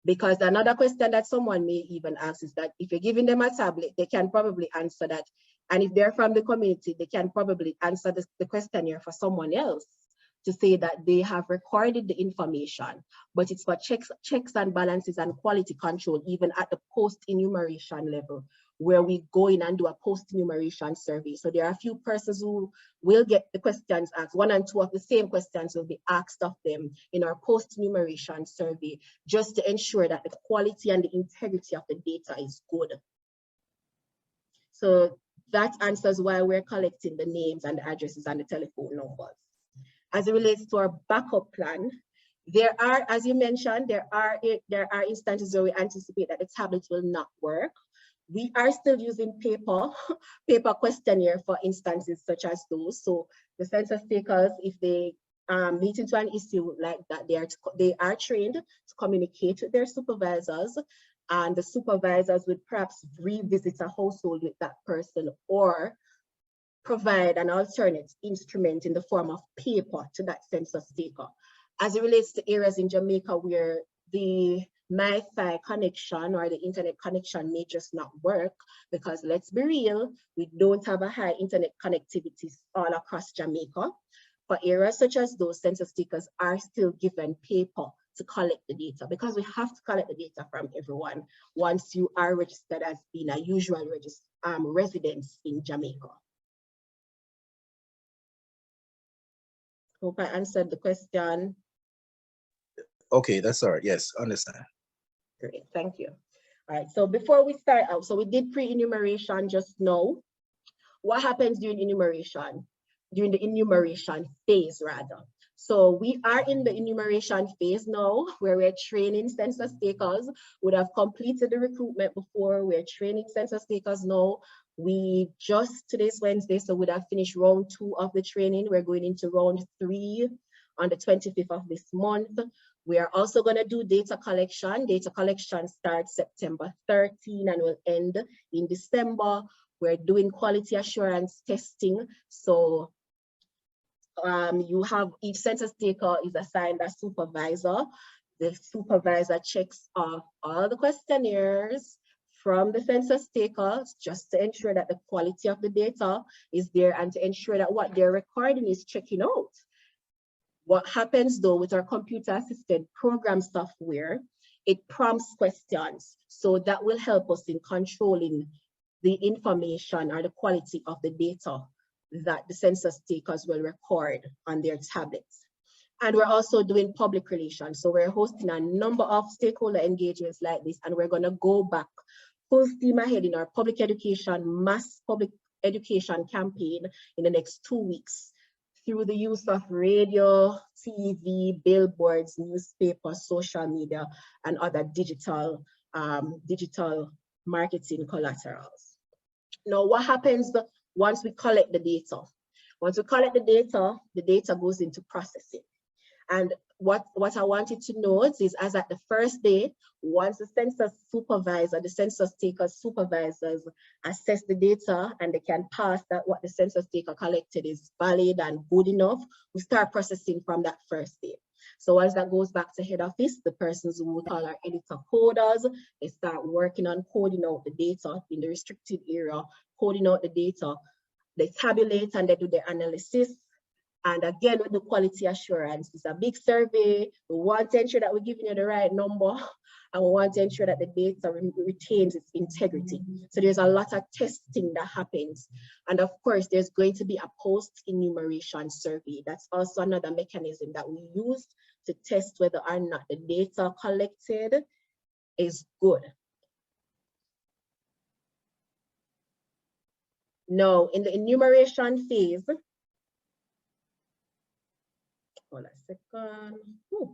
Because another question that someone may even ask is that if you're giving them a tablet, they can probably answer that. And if they're from the community, they can probably answer the questionnaire for someone else to say that they have recorded the information, but it's for checks and balances and quality control, even at the post-enumeration level, where we go in and do a post-enumeration survey. So there are a few persons who will get the questions asked. 1 and 2 of the same questions will be asked of them in our post-enumeration survey, just to ensure that the quality and the integrity of the data is good. So that answers why we're collecting the names and the addresses and the telephone numbers. As it relates to our backup plan, there are, as you mentioned, there are instances where we anticipate that the tablets will not work. We are still using paper questionnaire for instances such as those. So the census takers, if they meet into an issue like that, they are trained to communicate with their supervisors, and the supervisors would perhaps revisit a household with that person or provide an alternate instrument in the form of paper to that census taker. As it relates to areas in Jamaica where the MiFi connection or the internet connection may just not work, because let's be real, we don't have a high internet connectivity all across Jamaica. For areas such as those, census takers are still given paper to collect the data, because we have to collect the data from everyone once you are registered as being a usual residence in Jamaica. Hope I answered the question. Okay, that's all right. Yes, understand. Great, thank you. All right, so before we start out, so we did pre-enumeration just now. What happens during enumeration? During the enumeration phase, rather. So we are in the enumeration phase now, where we're training census takers. Would have completed the recruitment before. We're training census takers now. We just, today's Wednesday, so we'd have finished round 2 of the training. We're going into round 3 on the 25th of this month. We are also going to do data collection. Data collection starts September 13 and will end in December. We're doing quality assurance testing. So you have, each census taker is assigned a supervisor. The supervisor checks off all the questionnaires from the census takers just to ensure that the quality of the data is there and to ensure that what they're recording is checking out. What happens though with our computer assisted program software, it prompts questions. So that will help us in controlling the information or the quality of the data that the census takers will record on their tablets. And we're also doing public relations. So we're hosting a number of stakeholder engagements like this, and we're gonna go back full steam ahead in our public education, mass public education campaign in the next 2 weeks through the use of radio, TV, billboards, newspapers, social media, and other digital marketing collaterals. Now, what happens once we collect the data? Once we collect the data goes into processing. And what I wanted to note is, as at the first day, once the census supervisor, the census taker supervisors assess the data and they can pass that what the census taker collected is valid and good enough, we start processing from that first day. So once that goes back to head office, the persons who we call our editor coders, they start working on coding out the data in the restricted area, coding out the data. They tabulate and they do the analysis. And again, with the quality assurance, it's a big survey. We want to ensure that we're giving you the right number, and we want to ensure that the data retains its integrity. So there's a lot of testing that happens. And of course, there's going to be a post-enumeration survey. That's also another mechanism that we use to test whether or not the data collected is good. Now, in the enumeration phase, hold a second. I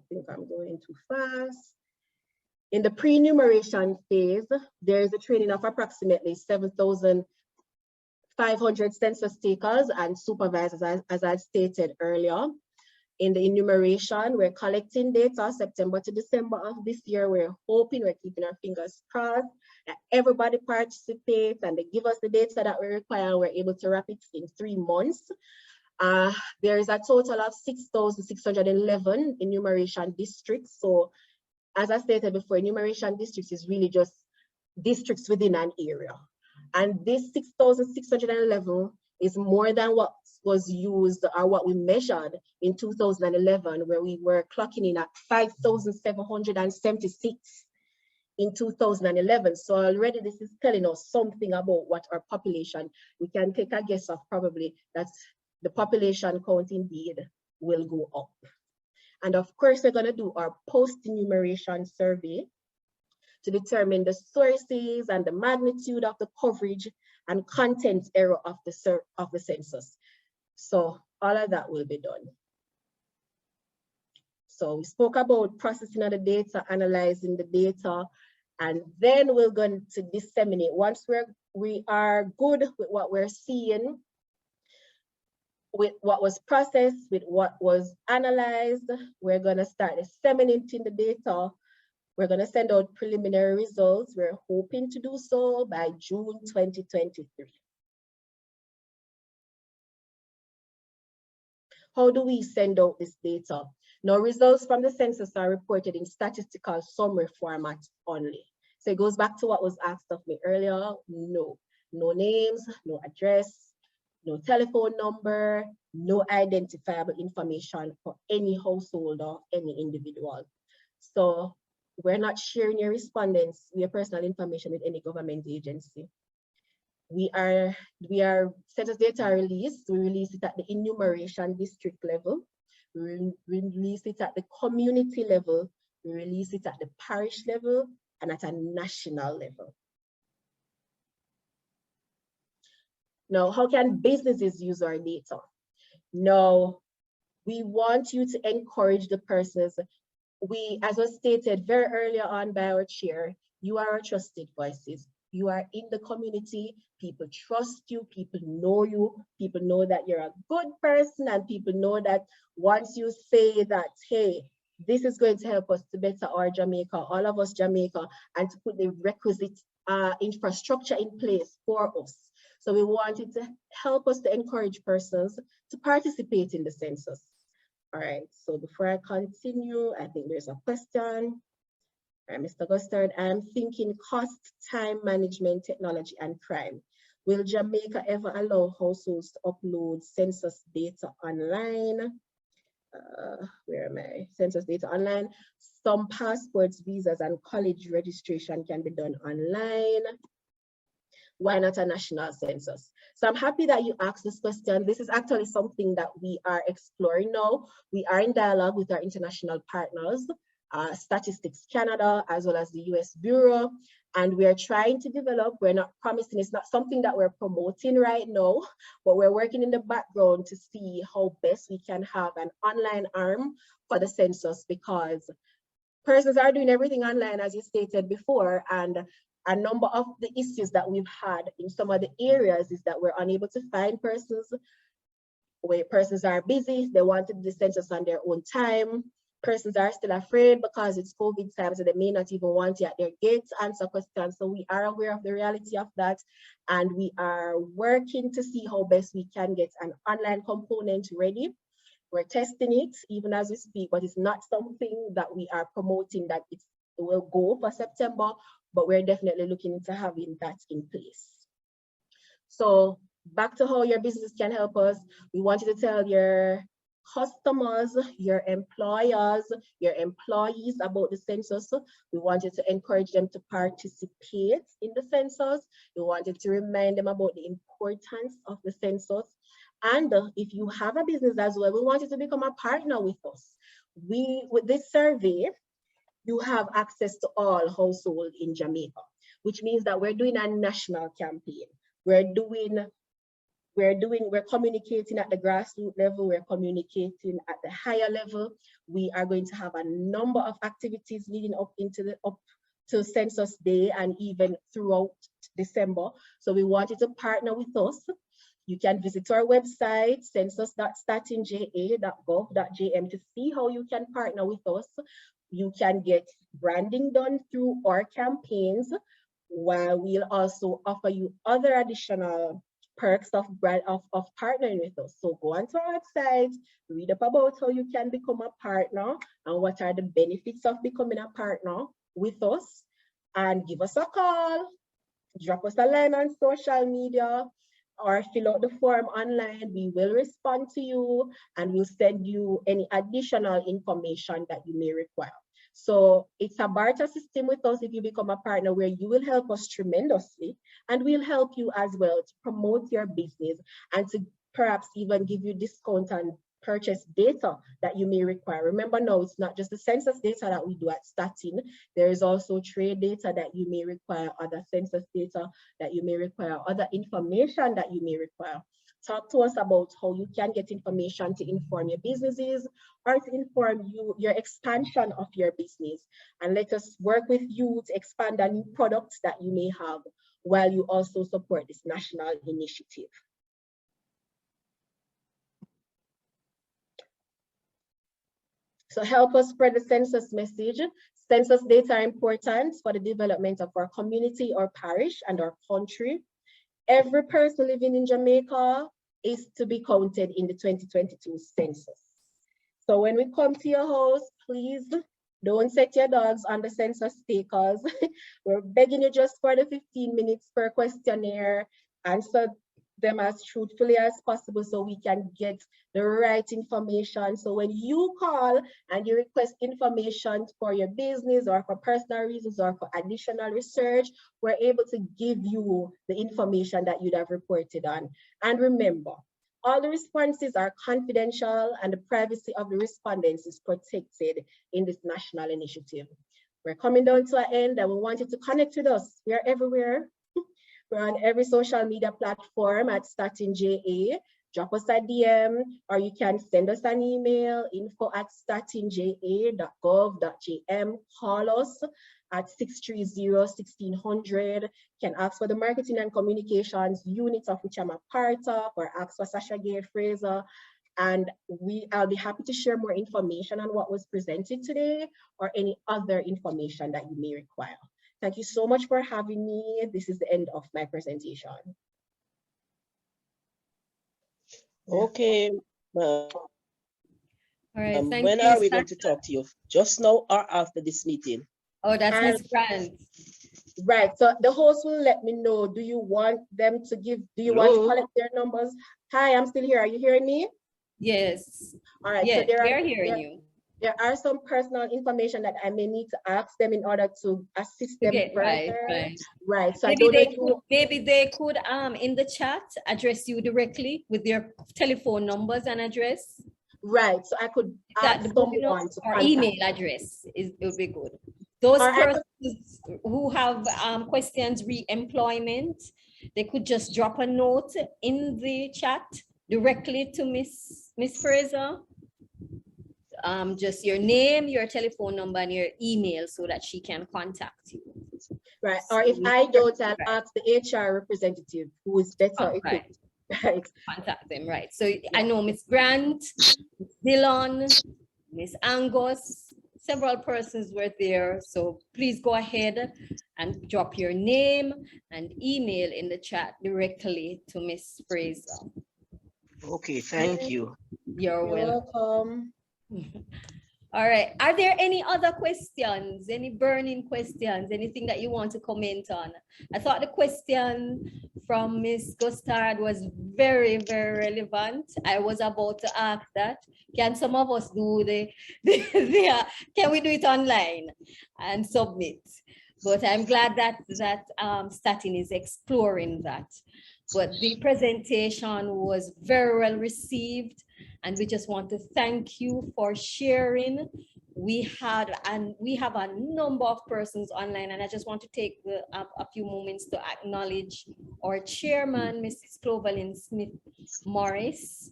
think I'm going too fast. In the pre-enumeration phase, there is a training of approximately 7,500 census takers and supervisors, as I stated earlier. In the enumeration, we're collecting data September to December of this year. We're hoping, we're keeping our fingers crossed that everybody participates and they give us the data that we require, and we're able to wrap it in 3 months. There is a total of 6,611 enumeration districts. So as I stated before, enumeration districts is really just districts within an area. And this 6,611 is more than what was used or what we measured in 2011, where we were clocking in at 5,776 in 2011. So already this is telling us something about what our population, we can take a guess of probably that the population count indeed will go up. And of course, we're going to do our post-enumeration survey to determine the sources and the magnitude of the coverage and content error of the census. So all of that will be done. So we spoke about processing of the data, analyzing the data, and then we're going to disseminate. Once we are good with what we're seeing, with what was processed, with what was analyzed, we're going to start disseminating the data. We're going to send out preliminary results. We're hoping to do so by June 2023. How do we send out this data? Now, results from the census are reported in statistical summary format only. So it goes back to what was asked of me earlier. No names, no address, no telephone number, no identifiable information for any household or any individual. So we're not sharing your respondents, your personal information with any government agency. We are census data released. We release it at the enumeration district level. We release it at the community level. We release it at the parish level and at a national level. Now, how can businesses use our data? Now, we want you to encourage the persons. As was stated very earlier on by our chair, you are our trusted voices. You are in the community, people trust you, people know that you're a good person, and people know that once you say that, hey, this is going to help us to better our Jamaica, all of us Jamaica, and to put the requisite infrastructure in place for us. So we wanted to help us to encourage persons to participate in the census. All right, so before I continue, I think there's a question. All right, Mr. Gustard, I'm thinking cost, time management, technology, and crime. Will Jamaica ever allow households to upload census data online? Where am I? Census data online. Some passports, visas, and college registration can be done online. Why not a national census? So I'm happy that you asked this question. This is actually something that we are exploring now. We are in dialogue with our international partners, Statistics Canada, as well as the US Bureau. And we are trying to develop, we're not promising, it's not something that we're promoting right now, but we're working in the background to see how best we can have an online arm for the census, because persons are doing everything online, as you stated before, and a number of the issues that we've had in some of the areas is that we're unable to find persons, where persons are busy, they want to do the census on their own time. Persons are still afraid because it's COVID time, so they may not even want you at their gate to answer questions. So we are aware of the reality of that, and we are working to see how best we can get an online component ready. We're testing it even as we speak, but it's not something that we are promoting that it will go for September, but we're definitely looking into having that in place. So back to how your business can help us. We want you to tell your customers, your employers, your employees about the census. We want you to encourage them to participate in the census. We want you to remind them about the importance of the census. And if you have a business as well, we want you to become a partner with us. With this survey, you have access to all households in Jamaica, which means that we're doing a national campaign. We're communicating at the grassroots level, we're communicating at the higher level. We are going to have a number of activities leading up to Census Day and even throughout December. So we want you to partner with us. You can visit our website, census.statinja.gov.jm, to see how you can partner with us. You can get branding done through our campaigns, while we'll also offer you other additional perks of partnering with us. So go onto our website, read up about how you can become a partner and what are the benefits of becoming a partner with us, and give us a call, drop us a line on social media, or fill out the form online. We will respond to you and we'll send you any additional information that you may require. So it's a barter system with us if you become a partner, where you will help us tremendously, and we'll help you as well to promote your business and to perhaps even give you discount and purchase data that you may require. Remember now, it's not just the census data that we do at Statin. There is also trade data that you may require, other census data that you may require, other information that you may require. Talk to us about how you can get information to inform your businesses or to inform your expansion of your business. And let us work with you to expand on new products that you may have, while you also support this national initiative. So help us spread the census message. Census data are important for the development of our community, our parish, and our country. Every person living in Jamaica is to be counted in the 2022 census. So when we come to your house, please don't set your dogs on the census takers. We're begging you just for the 15 minutes per questionnaire. Answer them as truthfully as possible so we can get the right information. So when you call and you request information for your business or for personal reasons or for additional research, we're able to give you the information that you'd have reported on. And remember, all the responses are confidential and the privacy of the respondents is protected in this national initiative. We're coming down to an end and we want you to connect with us. We are everywhere. We're on every social media platform at Statin JA. Drop us a DM or you can send us an email, info@statinja.gov.gm. Call us at 630-1600. Can ask for the marketing and communications unit of which I'm a part of, or ask for Sasha Gay Fraser. And I'll be happy to share more information on what was presented today or any other information that you may require. Thank you so much for having me. This is the end of my presentation. Okay. All right, thank when you, are we Sasha. going to talk to you? Just now or after this meeting? Oh, that's Miss Grant. Right, so the host will let me know. Do you want them to give, do you want to collect their numbers? Hi, I'm still here. Are you hearing me? Yes. All right, yes, so they're hearing you. There are some personal information that I may need to ask them in order to assist them further. Right. So maybe maybe they could in the chat address you directly with their telephone numbers and address. Right. So I could ask someone to or email address it would be good. Those persons who have questions re-employment, they could just drop a note in the chat directly to Miss Fraser. Just your name, your telephone number, and your email so that she can contact you. Right. Or if I don't, I'll ask the HR representative who is better equipped. Right. Contact them, right. So I know Miss Grant, Miss Dillon, Miss Angus, several persons were there. So please go ahead and drop your name and email in the chat directly to Miss Fraser. Okay, thank you. You're welcome. All right. Are there any other questions? Any burning questions? Anything that you want to comment on? I thought the question from Miss Gustard was very, very relevant. I was about to ask that. Can some of us do can we do it online and submit? But I'm glad that Statin is exploring that. But the presentation was very well received. And we just want to thank you for sharing. We have a number of persons online, and I just want to take a few moments to acknowledge our chairman, Mrs. Clovelyn Smith Morris,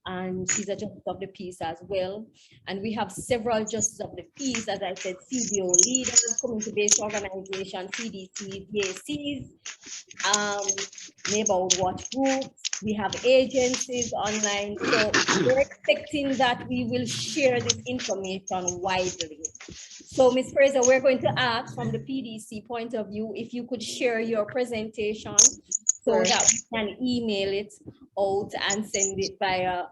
and she's a justice of the peace as well. And we have several justices of the peace, as I said, CBO leaders, community-based organization, CDC, DACs, neighborhood watch groups. We have agencies online, so we're expecting that we will share this information widely. So, Ms. Fraser, we're going to ask from the PDC point of view if you could share your presentation so that we can email it out and send it via,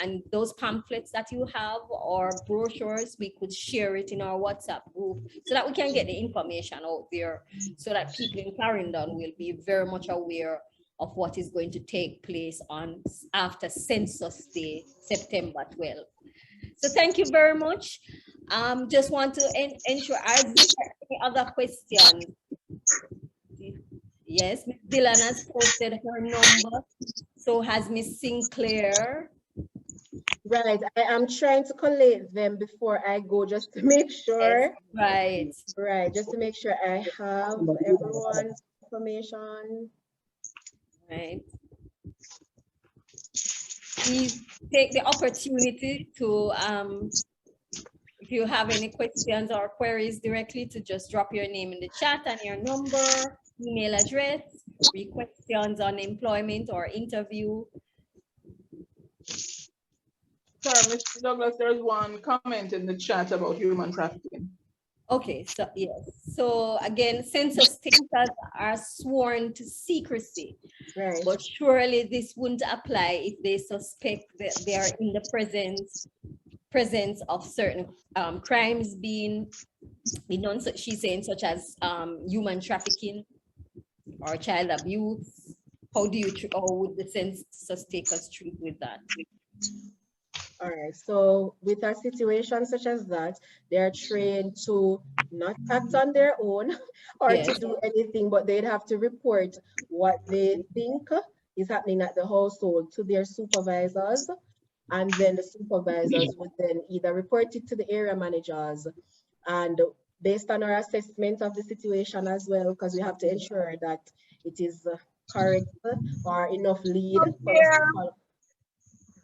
and those pamphlets that you have or brochures, we could share it in our WhatsApp group so that we can get the information out there so that people in Clarendon will be very much aware of what is going to take place after Census Day, September 12th. So thank you very much. Just want to ensure, are there any other questions? Yes, Ms. Dillon has posted her number. So has Ms. Sinclair. Right, I am trying to collate them before I go just to make sure. Yes, right. Right, just to make sure I have everyone's information. Right. Please take the opportunity to, if you have any questions or queries directly, to just drop your name in the chat and your number, email address, questions on employment or interview. Sorry, Mr. Douglas, there's one comment in the chat about human trafficking. Okay, so yes. So again, census takers are sworn to secrecy. Right. But surely this wouldn't apply if they suspect that they are in the presence of certain crimes being done, she's saying, such as human trafficking or child abuse How do you, or would the census takers treat with that? All right, so with a situation such as that, they are trained to not act on their own or to Yes. do anything, but they'd have to report what they think is happening at the household to their supervisors. And then the supervisors would then either report it to the area managers, and based on our assessment of the situation as well, because we have to ensure that it is correct or enough lead for us to follow.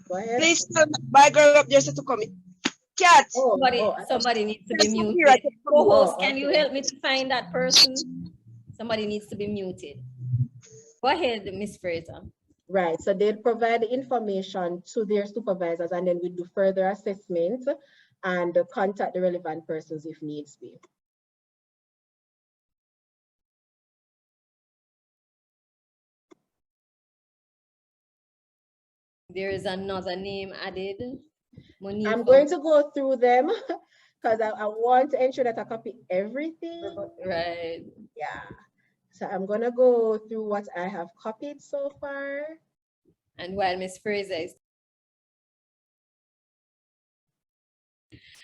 Go ahead. Please tell my girl up there to come in. Cat. Somebody needs to be Here, muted. Co-host, Oh, can you okay. help me to find that person? Somebody needs to be muted. Go ahead, Miss Fraser. Right, so they'd provide the information to their supervisors, and then we do further assessment and contact the relevant persons if needs be. There is another name added. Monifa. I'm going to go through them because I want to ensure that I copy everything. Right. Yeah. So I'm going to go through what I have copied so far. And while Miss Fraser is,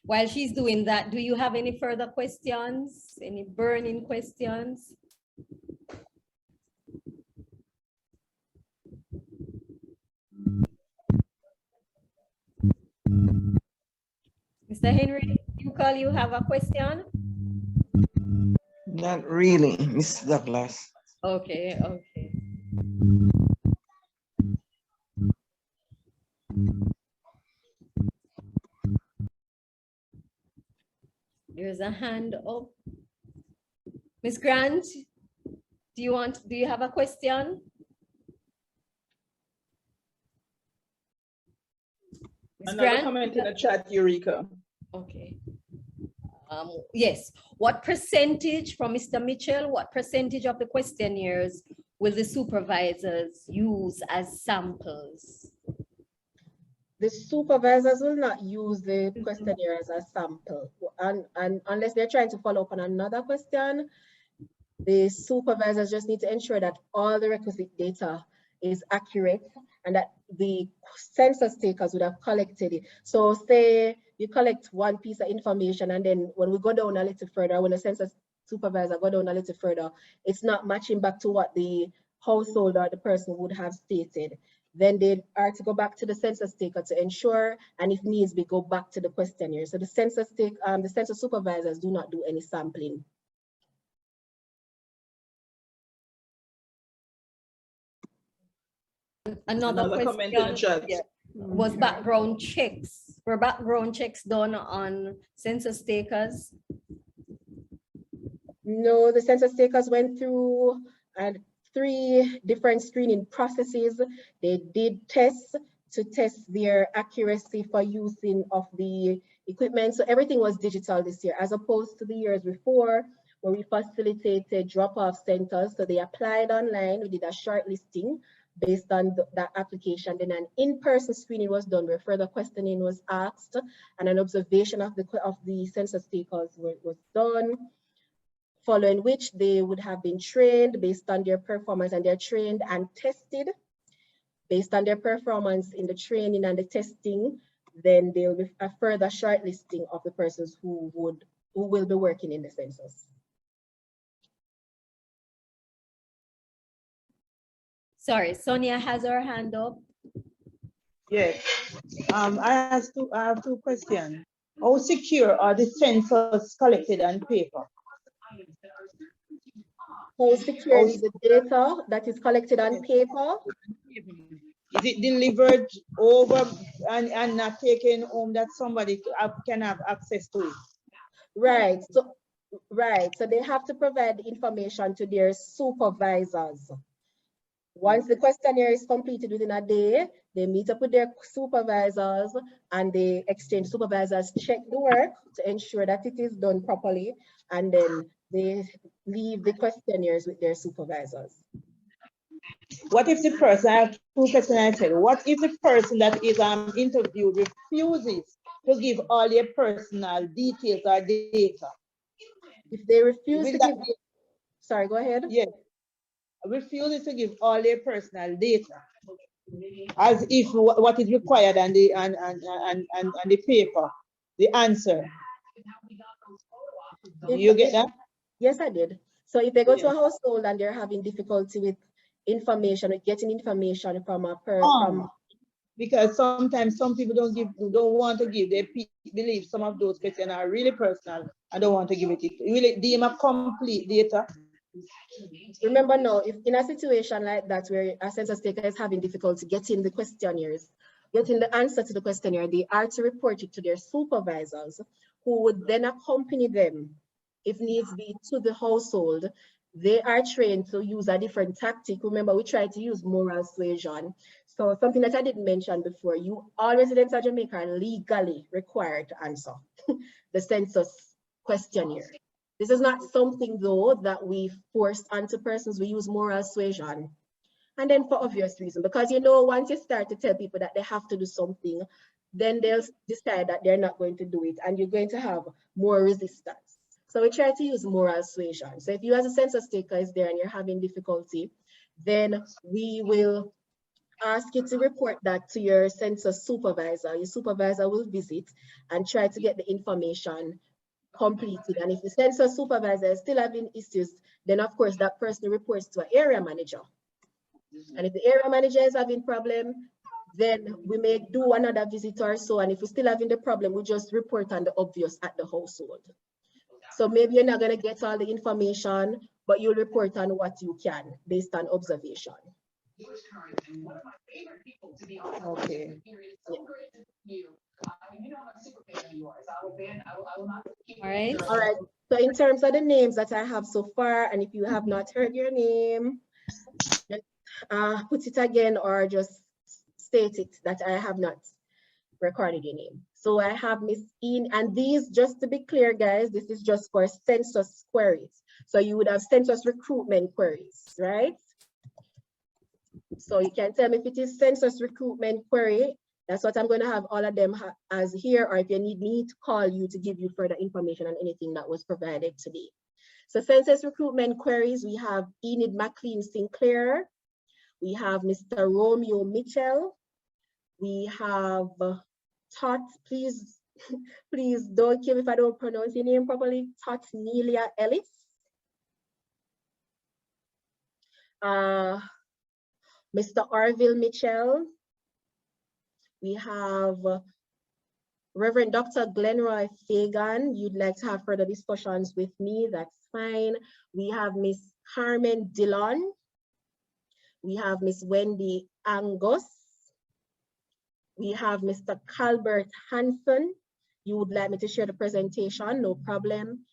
while she's doing that, do you have any further questions? Any burning questions? Mr. Henry, you have a question? Not really, Miss Douglas. Okay, okay. There's a hand up. Miss Grant, do you have a question? Miss Another Grant? comment in the chat, Eureka. Okay. Yes. What percentage from Mr. Mitchell, what percentage of the questionnaires will the supervisors use as samples? The supervisors will not use the questionnaire as a sample, and unless they're trying to follow up on another question, the supervisors just need to ensure that all the requisite data is accurate and that the census takers would have collected it. So say you collect one piece of information, and then when we go down a little further, when the census supervisor go down a little further, it's not matching back to what the household or the person would have stated. Then they are to go back to the census taker to ensure, and if needs be, go back to the questionnaire. So the census supervisors do not do any sampling. Another comment in the chat. yeah, was background checks. Were background checks done on census takers? No, the census takers went through 3 different screening processes. They did tests to test their accuracy for using of the equipment. So everything was digital this year, as opposed to the years before, where we facilitated drop-off centers. So they applied online, we did a shortlisting based on that application. Then an in-person screening was done where further questioning was asked, and an observation of the census takers was done, following which they would have been trained based on their performance, and they're trained and tested based on their performance in the training and the testing. Then there will be a further shortlisting of the persons who will be working in the census. Sorry, Sonia has her hand up. Yes, I have two questions. How secure are the census collected on paper? How secure is the data that is collected on paper? Is it delivered over and not taken home that somebody can have access to it? Right, so they have to provide the information to their supervisors. Once the questionnaire is completed within a day, they meet up with their supervisors and they exchange. Supervisors check the work to ensure that it is done properly, and then they leave the questionnaires with their supervisors. What if the person, I have two questions I said, what if the person that is interviewed refuses to give all their personal details or data? If they refuse to give, sorry, go ahead. Yes. refuses to give all their personal data, as if what is required on the the paper, the answer. You get that? Yes, I did. So if they go to a household and they're having difficulty with information, with getting information from because sometimes some people don't want to give. They believe some of those questions are really personal and don't want to give it. Will deem a complete data? Remember now, if in a situation like that where a census taker is having difficulty getting the questionnaires, getting the answer to the questionnaire, they are to report it to their supervisors, who would then accompany them, if needs be, to the household. They are trained to use a different tactic. Remember, we try to use moral suasion. So something that I didn't mention before, all residents of Jamaica are legally required to answer the census questionnaire. This is not something, though, that we forced onto persons. We use moral suasion. And then for obvious reason, because once you start to tell people that they have to do something, then they'll decide that they're not going to do it, and you're going to have more resistance. So we try to use moral suasion. So if you as a census taker is there and you're having difficulty, then we will ask you to report that to your census supervisor. Your supervisor will visit and try to get the information completed. And if the census supervisor is still having issues, then of course that person reports to an area manager. And if the area manager is having problem, then we may do another visit or so. And if we're still having the problem, we just report on the obvious at the household. So maybe you're not going to get all the information, but you'll report on what you can based on observation. Okay. All right. All right. So in terms of the names that I have so far, and if you have not heard your name, just put it again or just state it that I have not recorded your name. So I have Miss Ian, and these, just to be clear, guys, this is just for census queries. So you would have census recruitment queries, right? So you can tell me if it is census recruitment query. That's what I'm going to have all of them as here, or if you need me to call you to give you further information on anything that was provided today. So census recruitment queries, we have Enid McLean Sinclair, we have Mr. Romeo Mitchell, we have Tot, please don't kill me if I don't pronounce your name properly, Tot Nelia Ellis. Mr. Orville Mitchell. We have Reverend Dr. Glenroy Fagan. You'd like to have further discussions with me, that's fine. We have Miss Carmen Dillon. We have Miss Wendy Angus. We have Mr. Calbert Hanson. You would like me to share the presentation, no problem.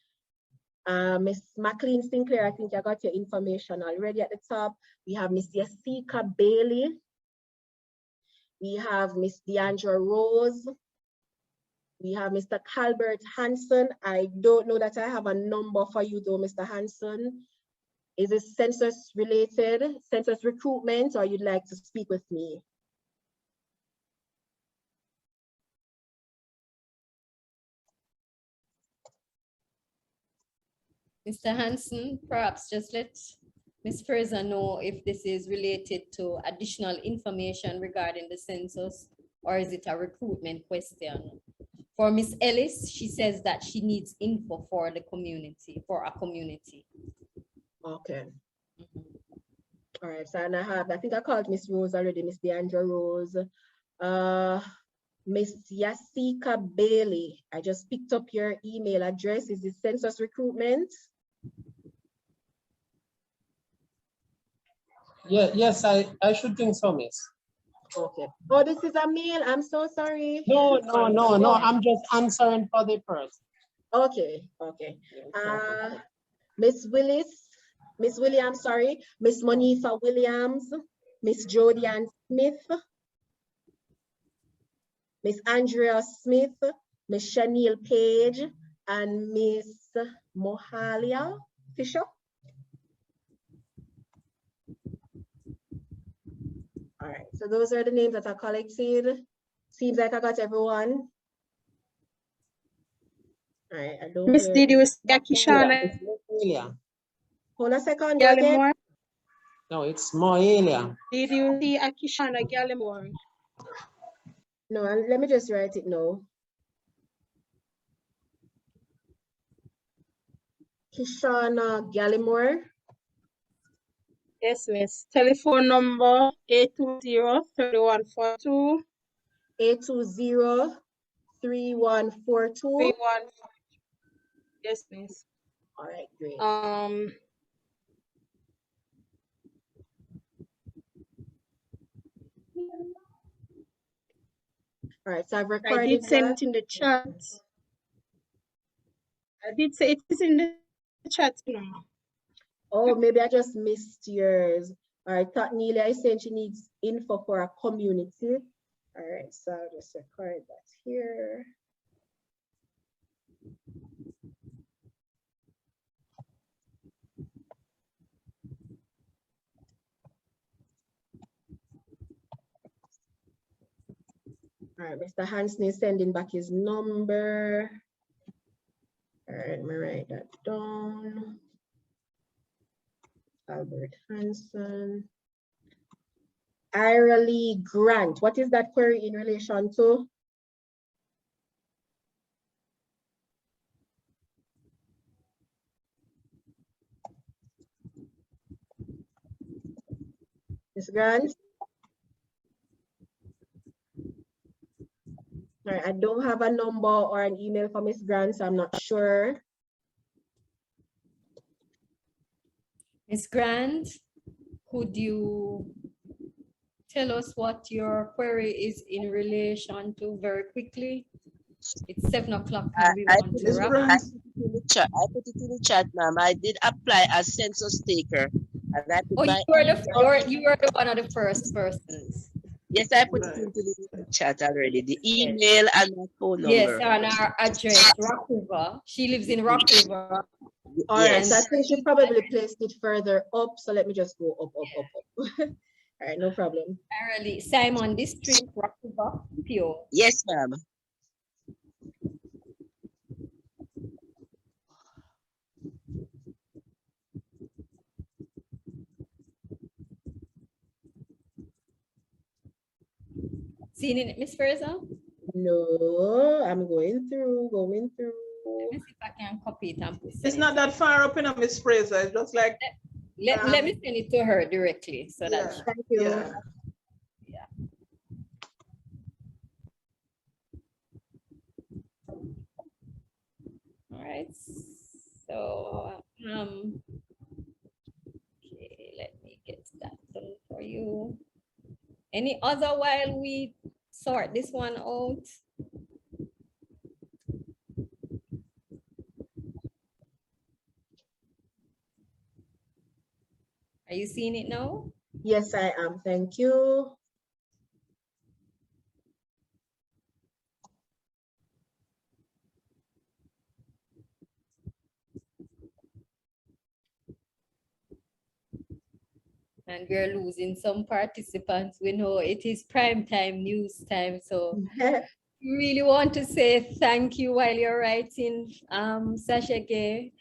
Miss McLean Sinclair, I think I got your information already at the top. We have Miss Jessica Bailey. We have Miss Deandra Rose. We have Mr. Calbert Hanson. I don't know that I have a number for you though, Mr. Hanson. Is it census related, census recruitment, or you'd like to speak with me? Mr. Hanson, perhaps just let Ms. Fraser know if this is related to additional information regarding the census, or is it a recruitment question? For Ms. Ellis, she says that she needs info for the community, for a community. Okay. All right, so and I think I called Miss Rose already, Miss Deandra Rose. Miss Yasika Bailey, I just picked up your email address. Is it census recruitment? Yeah, yes, I should think so, miss. Okay. Oh, this is a mail. I'm so sorry. No, I'm just answering for the person. Okay, okay. Miss Williams, sorry. Miss Monifa Williams, Miss Jody Ann Smith, Miss Andrea Smith, Miss Shaniel Page, and Miss Mohalia Fisher. All right, so those are the names that are collected. Seems like I got everyone. All right, I don't Miss hear. Didi was Kishana. Yeah. Hold a second, go again. No, it's Moelia. Did you see Akishana Gallimore? No, let me just write it now. Kishana Gallimore. Yes, miss. Telephone number 820-3142. 820-3142. Yes, miss. All right, great. All right, so I've recorded I did send it in the chat. I did say it is in the chat now. Oh, maybe I just missed yours. All right, Tatnelia is saying she needs info for a community. All right, so I'll just record that here. All right, Mr. Hansen is sending back his number. All right, let me write that down. Albert Hansen. Ira Lee Grant. What is that query in relation to? Ms. Grant? All right, I don't have a number or an email for Ms. Grant, so I'm not sure. Ms. Grant, could you tell us what your query is in relation to very quickly? It's 7 o'clock and we want to wrap. I put it in the chat, ma'am. I did apply as census taker. And I put you were the one of the first persons. Yes, I put it into the chat already. The email and my phone number. Yes, and our address, Rock River. She lives in Rock River. All right, so I think she probably placed it further up. So let me just go up. All right, no problem. Early Simon District, Rock River, PO. Yes, ma'am. Seen it, Miss Fraser? No, I'm going through. Let me see if I can copy it and put it. It's not that far up in a Miss Fraser. It's just like let me send it to her directly so that thank you. Yeah. All right. So okay, let me get that done for you. Any other while we sort this one out? Are you seeing it now? Yes, I am. Thank you. And we're losing some participants. We know it is prime time news time, so we really want to say thank you while you're writing, Sasha Gay.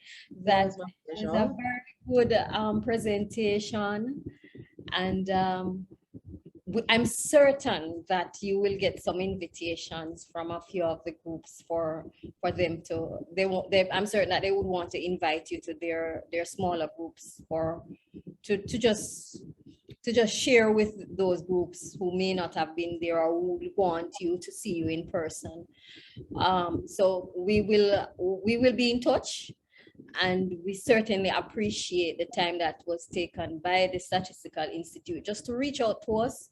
That was a very good presentation, and I'm certain that you will get some invitations from a few of the groups for them to. I'm certain that they would want to invite you to their smaller groups or to just share with those groups who may not have been there or who want you to see you in person. So we will be in touch. And we certainly appreciate the time that was taken by the Statistical Institute just to reach out to us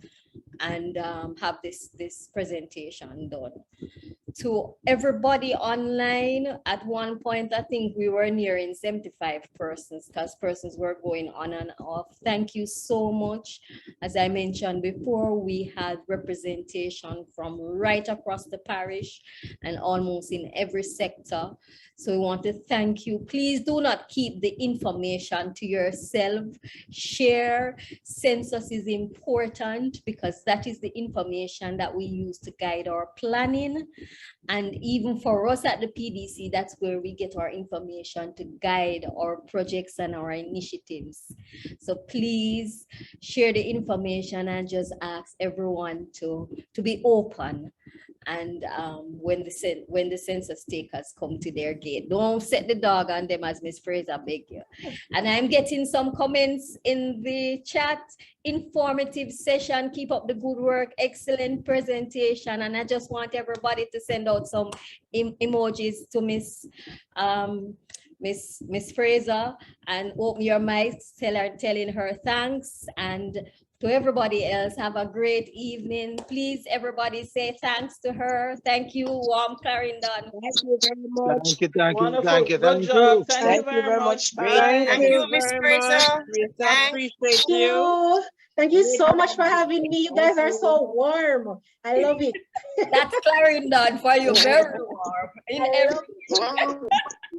and have this presentation done. To everybody online, at one point, I think we were nearing 75 persons because persons were going on and off. Thank you so much. As I mentioned before, we had representation from right across the parish and almost in every sector. So we want to thank you. Please do not keep the information to yourself. Share. Census is important because that is the information that we use to guide our planning. And even for us at the PDC, that's where we get our information to guide our projects and our initiatives. So please share the information and just ask everyone to be open. And when the census takers come to their gate, don't set the dog on them, as Miss Fraser beg you. And I'm getting some comments in the chat. Informative session, keep up the good work, excellent presentation. And I just want everybody to send out some emojis to Miss Fraser and open your mics, telling her thanks. And to everybody else, have a great evening. Please, everybody say thanks to her. Thank you, warm Clarendon. Thank you very much. Thank you, thank you, Wonderful. thank you, Good thank job. you. Thank you very much. Great. Bye. Thank you, Miss Fraser. I appreciate you. Thank you so much for having me. You guys are so warm. I love it. That's Clarendon for you, very warm.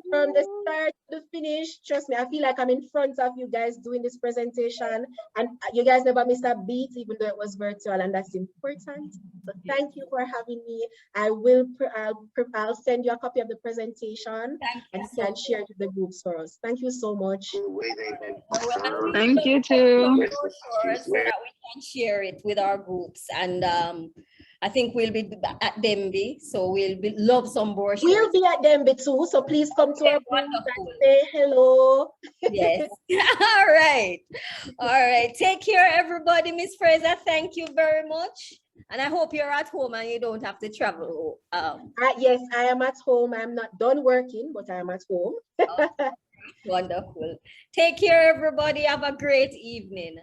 From the start to finish, trust me, I feel like I'm in front of you guys doing this presentation, and you guys never missed a beat, even though it was virtual, and that's important. So thank you for having me. I'll send you a copy of the presentation, and you can share it with the groups for us. Thank you so much. Thank you too. So that we can share it with our groups. And I think we'll be at Denby, so we'll love some brochures. We'll be at Denby too, so please come to our group and say hello. Yes. All right. All right. Take care, everybody. Miss Fraser, thank you very much. And I hope you're at home and you don't have to travel. Yes, I am at home. I'm not done working, but I am at home. Wonderful. Take care, everybody. Have a great evening.